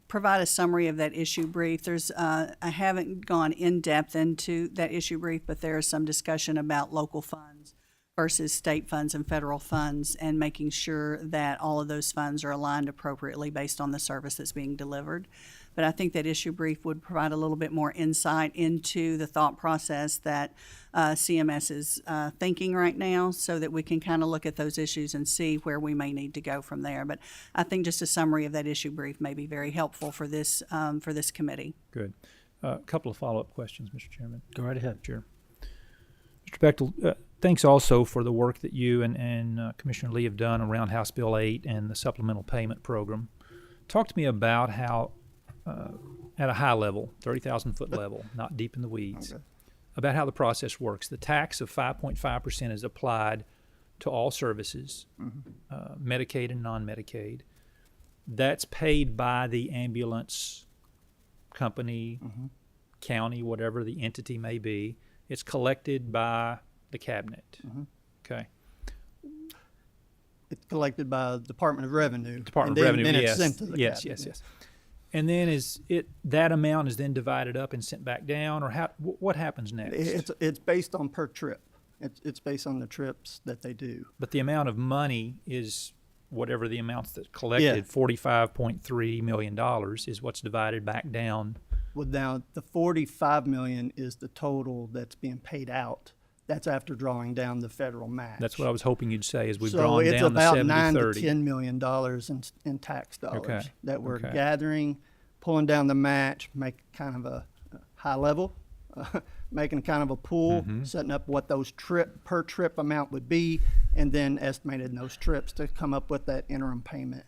provide a summary of that issue brief. I haven't gone in depth into that issue brief, but there is some discussion about local funds versus state funds and federal funds, and making sure that all of those funds are aligned appropriately based on the service that's being delivered. But I think that issue brief would provide a little bit more insight into the thought process that CMS is thinking right now, so that we can kind of look at those issues and see where we may need to go from there. But I think just a summary of that issue brief may be very helpful for this committee. Good. A couple of follow-up questions, Mr. Chairman. Go right ahead. Sure. Mr. Bechtel, thanks also for the work that you and Commissioner Lee have done around House Bill 8 and the supplemental payment program. Talk to me about how, at a high level, 30,000-foot level, not deep in the weeds, about how the process works. The tax of 5.5% is applied to all services, Medicaid and non-Medicaid. That's paid by the ambulance company, county, whatever the entity may be. It's collected by the cabinet. Okay. It's collected by the Department of Revenue. Department and of Revenue, then yes. It's sent to the cabinet. Yes. And then that amount is then divided up and sent back down, or what happens next? It's based on per trip. It's based on the trips that they do. But the amount of money is whatever the amounts that collected, $45.3 million is what's divided back down. Well, now the $45 million is the total that's being paid out. That's after drawing down the federal match. That's what I was hoping you'd say, is we've so drawn it's down the about 70-30. $9 to $10 million in tax dollars that we're Okay. gathering, pulling down the match, make kind of a high level, making kind of a pool, setting up what those per trip amount would be, and then estimating those trips to come up with that interim payment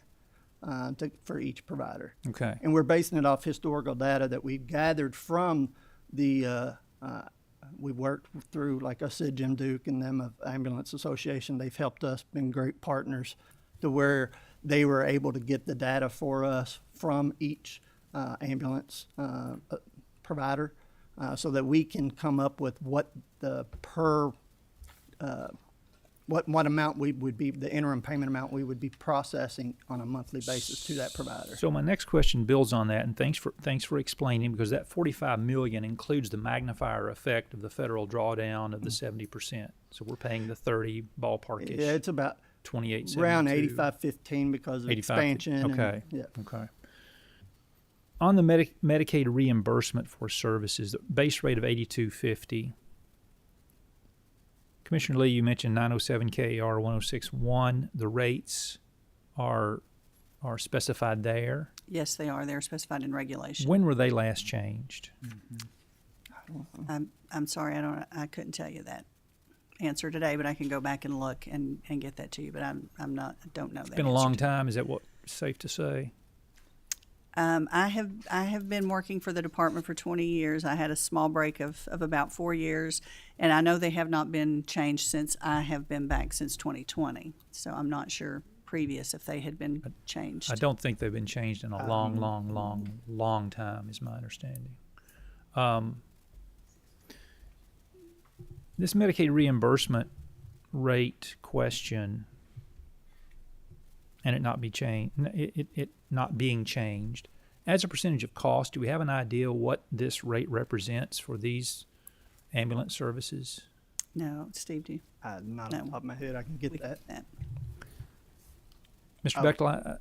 for each provider. Okay. And we're basing it off historical data that we've gathered from the we worked through, like I said, Jim Duke and them of Ambulance Association. They've helped us, been great partners, to where they were able to get the data for us from each ambulance provider, so that we can come up with what the what amount we would be, the interim payment amount we would be processing on a monthly basis to that provider. So my next question builds on that, and thanks for explaining, because that $45 million includes the magnifier effect of the federal drawdown of the 70%. So we're paying the 30 ballparkish. Yeah, it's about 28.72. around 85.15 because of 85, expansion. okay. And, Okay. On the Medicaid reimbursement for services, the base rate of $82.50. Commissioner Lee, you mentioned 907 KAR 1061. The rates are specified there. Yes, they are. They're specified in regulation. When were they last changed? I'm sorry, I couldn't tell you that answer today, but I can go back and look and get that to you. But I don't know that. It's been a long time. Is that what's safe to say? I have been working for the department for 20 years. I had a small break of about 4 years, and I know they have not been changed since I have been back since 2020. So I'm not sure previous if they had been changed. I don't think they've been changed in a long time, is my understanding. this Medicaid reimbursement rate question and it not being changed as a percentage of cost, do we have an idea what this rate represents for these ambulance services? No, Steve, do you? Not No. off the top of my head, I can get We that. that. Mr. Oh. Bechtel,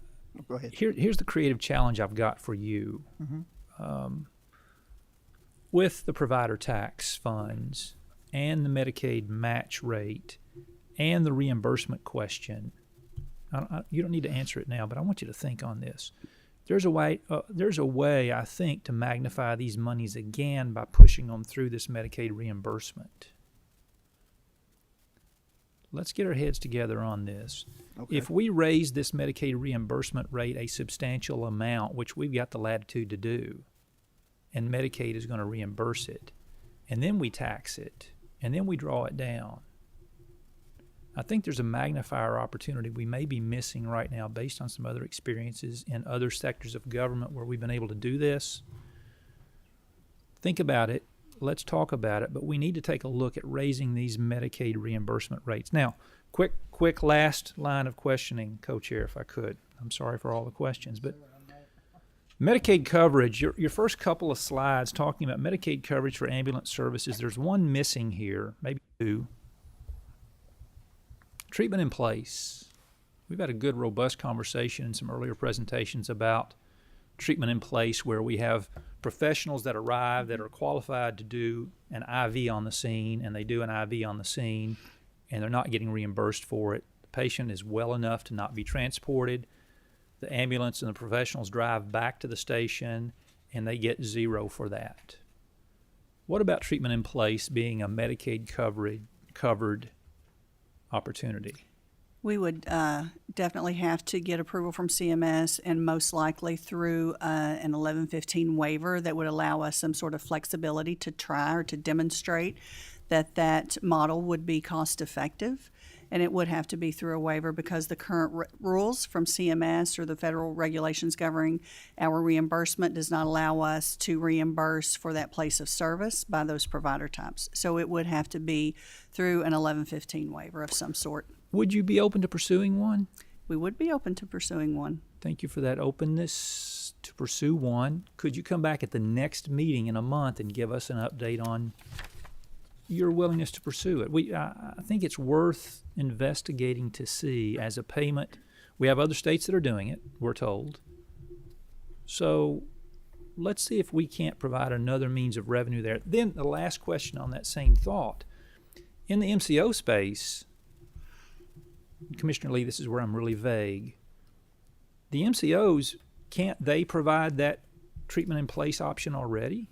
Go ahead. here's the creative challenge I've got for you. With the provider tax funds and the Medicaid match rate and the reimbursement question, you don't need to answer it now, but I want you to think on this. There's a way, I think, to magnify these monies again by pushing them through this Medicaid reimbursement. Let's get our heads together on this. Okay. If we raise this Medicaid reimbursement rate a substantial amount, which we've got the latitude to do, and Medicaid is going to reimburse it, and then we tax it, and then we draw it down, I think there's a magnifier opportunity we may be missing right now based on some other experiences in other sectors of government where we've been able to do this. Think about it. Let's talk about it, but we need to take a look at raising these Medicaid reimbursement rates. Now, quick last line of questioning, Co-Chair, if I could. I'm sorry for all the questions, but Medicaid coverage, your first couple of slides talking about Medicaid coverage for ambulance services, there's one missing here, maybe two. Treatment in place. We've had a good, robust conversation in some earlier presentations about treatment in place where we have professionals that arrive that are qualified to do an IV on the scene, and they do an IV on the scene, and they're not getting reimbursed for it. The patient is well enough to not be transported. The ambulance and the professionals drive back to the station, and they get zero for that. What about treatment in place being a Medicaid covered opportunity? We would definitely have to get approval from CMS and most likely through an 1115 waiver that would allow us some sort of flexibility to try or to demonstrate that that model would be cost effective. And it would have to be through a waiver because the current rules from CMS or the federal regulations governing our reimbursement does not allow us to reimburse for that place of service by those provider types. So it would have to be through an 1115 waiver of some sort. Would you be open to pursuing one? We would be open to pursuing one. Thank you for that openness to pursue one. Could you come back at the next meeting in a month and give us an update on your willingness to pursue it? I think it's worth investigating to see as a payment. We have other states that are doing it, we're told. So let's see if we can't provide another means of revenue there. Then the last question on that same thought. In the MCO space, Commissioner Lee, this is where I'm really vague. The MCOs, can't they provide that treatment in place option already?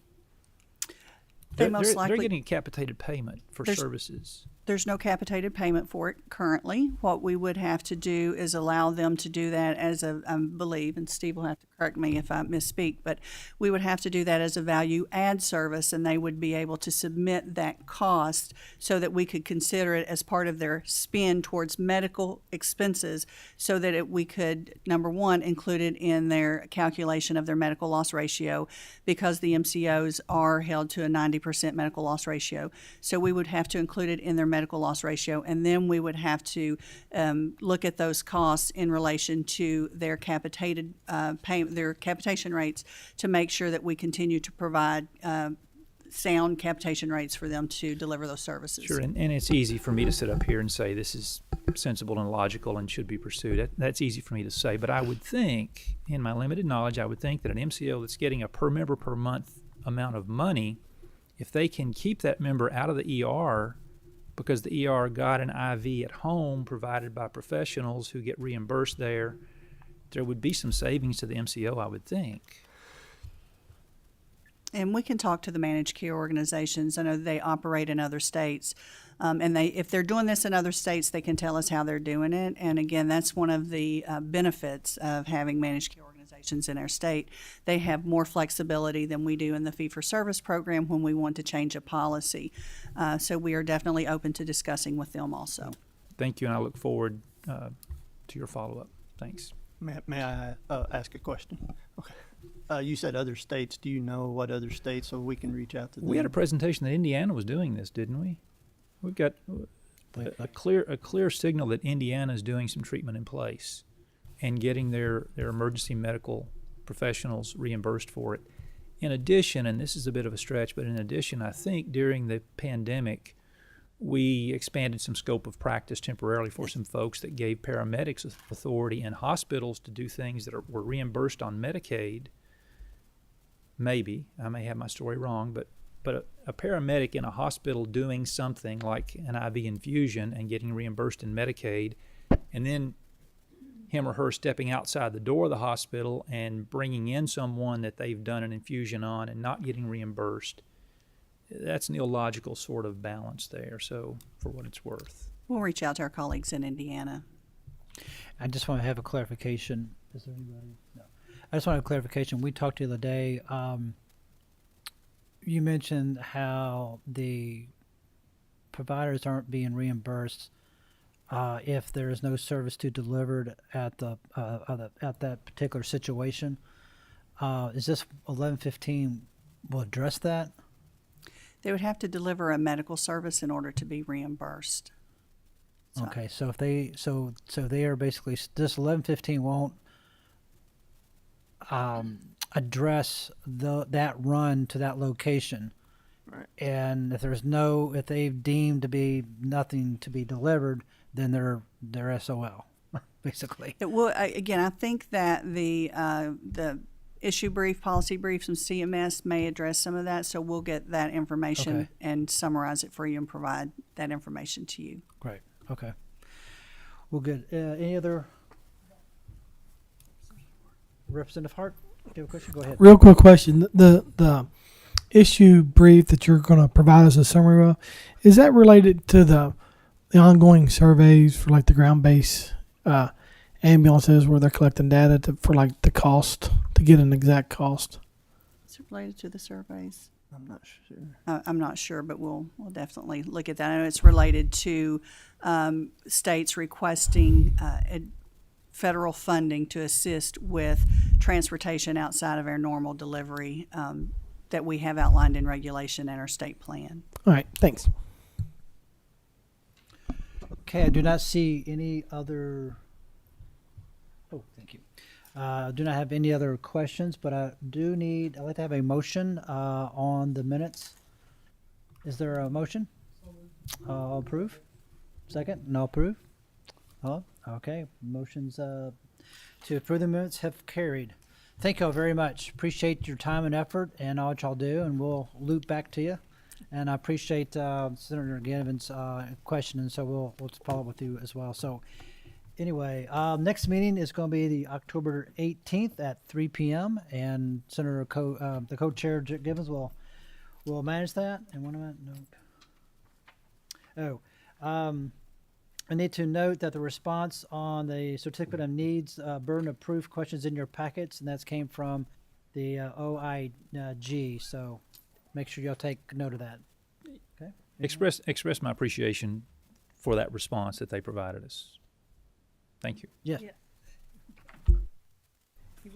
They most likely, they're getting a capitated payment for services. There's no capitated payment for it currently. What we would have to do is allow them to do that as a, I believe, and Steve will have to correct me if I misspeak, but we would have to do that as a value add service, and they would be able to submit that cost so that we could consider it as part of their spend towards medical expenses so that we could, number one, include it in their calculation of their medical loss ratio because the MCOs are held to a 90% medical loss ratio. So we would have to include it in their medical loss ratio, and then we would have to look at those costs in relation to their capitated their capitation rates to make sure that we continue to provide sound capitation rates for them to deliver those services. Sure, and it's easy for me to sit up here and say this is sensible and logical and should be pursued. That's easy for me to say, but I would think, in my limited knowledge, I would think that an MCO that's getting a per member per month amount of money, if they can keep that member out of the ER because the ER got an IV at home provided by professionals who get reimbursed there would be some savings to the MCO, I would think. And we can talk to the managed care organizations. I know they operate in other states. And if they're doing this in other states, they can tell us how they're doing it. And again, that's one of the benefits of having managed care organizations in our state. They have more flexibility than we do in the fee-for-service program when we want to change a policy. So we are definitely open to discussing with them also. Thank you, and I look forward to your follow-up. Thanks. May I ask a question? Okay. You said other states. Do you know what other states so we can reach out to them? We had a presentation that Indiana was doing this, didn't we? We've got a clear signal that Indiana is doing some treatment in place and getting their emergency medical professionals reimbursed for it. In addition, and this is a bit of a stretch, but in addition, I think during the pandemic, we expanded some scope of practice temporarily for some folks that gave paramedics authority in hospitals to do things that were reimbursed on Medicaid. Maybe, I may have my story wrong, but a paramedic in a hospital doing something like an IV infusion and getting reimbursed in Medicaid, and then him or her stepping outside the door of the hospital and bringing in someone that they've done an infusion on and not getting reimbursed, that's an illogical sort of balance there, so for what it's worth. We'll reach out to our colleagues in Indiana. I just want to have a clarification. Is there anybody? No. I just want a clarification. We talked the other day. You mentioned how the providers aren't being reimbursed if there is no service to delivered at that particular situation. Is this 1115 will address that? They would have to deliver a medical service in order to be reimbursed. So- Okay, so if they so they are basically this 1115 won't address that run to that location. Right. And if they've deemed to be nothing to be delivered, then they're SOL, basically. It will, again, I think that the issue brief, policy brief from CMS may address some of that, so we'll get that information Okay. and summarize it for you and provide that information to you. Great. Okay. Well, good. Any other? Representative Hart, do you have a question? Go ahead. Real quick question: the issue brief that you're going to provide us a summary of, is that related to the ongoing surveys for like the ground-based ambulances where they're collecting data for like the cost to get an exact cost? Is it related to the surveys? I'm not sure. I'm not sure, but we'll definitely look at that. I know it's related to states requesting federal funding to assist with transportation outside of our normal delivery that we have outlined in regulation and our state plan. All right, thanks. Okay, I do not see any other. Oh, thank you. Do not have any other questions, but I'd like to have a motion on the minutes. Is there a motion? I'll approve. Second? No approve? Oh, okay. Motions to approve the minutes have carried. Thank you all very much. Appreciate your time and effort and all that y'all do, and we'll loop back to you. And I appreciate Senator Gibbons' question, and so we'll follow up with you as well. So anyway, next meeting is going to be the October 18th at 3 p.m. and Senator the co-chair Gibbons will manage that. And one minute note. I need to note that the response on the certificate of needs burden of proof questions in your packets, and that came from the OIG. So make sure y'all take note of that. Okay. Express my appreciation for that response that they provided us. Thank you. Yes. Yeah.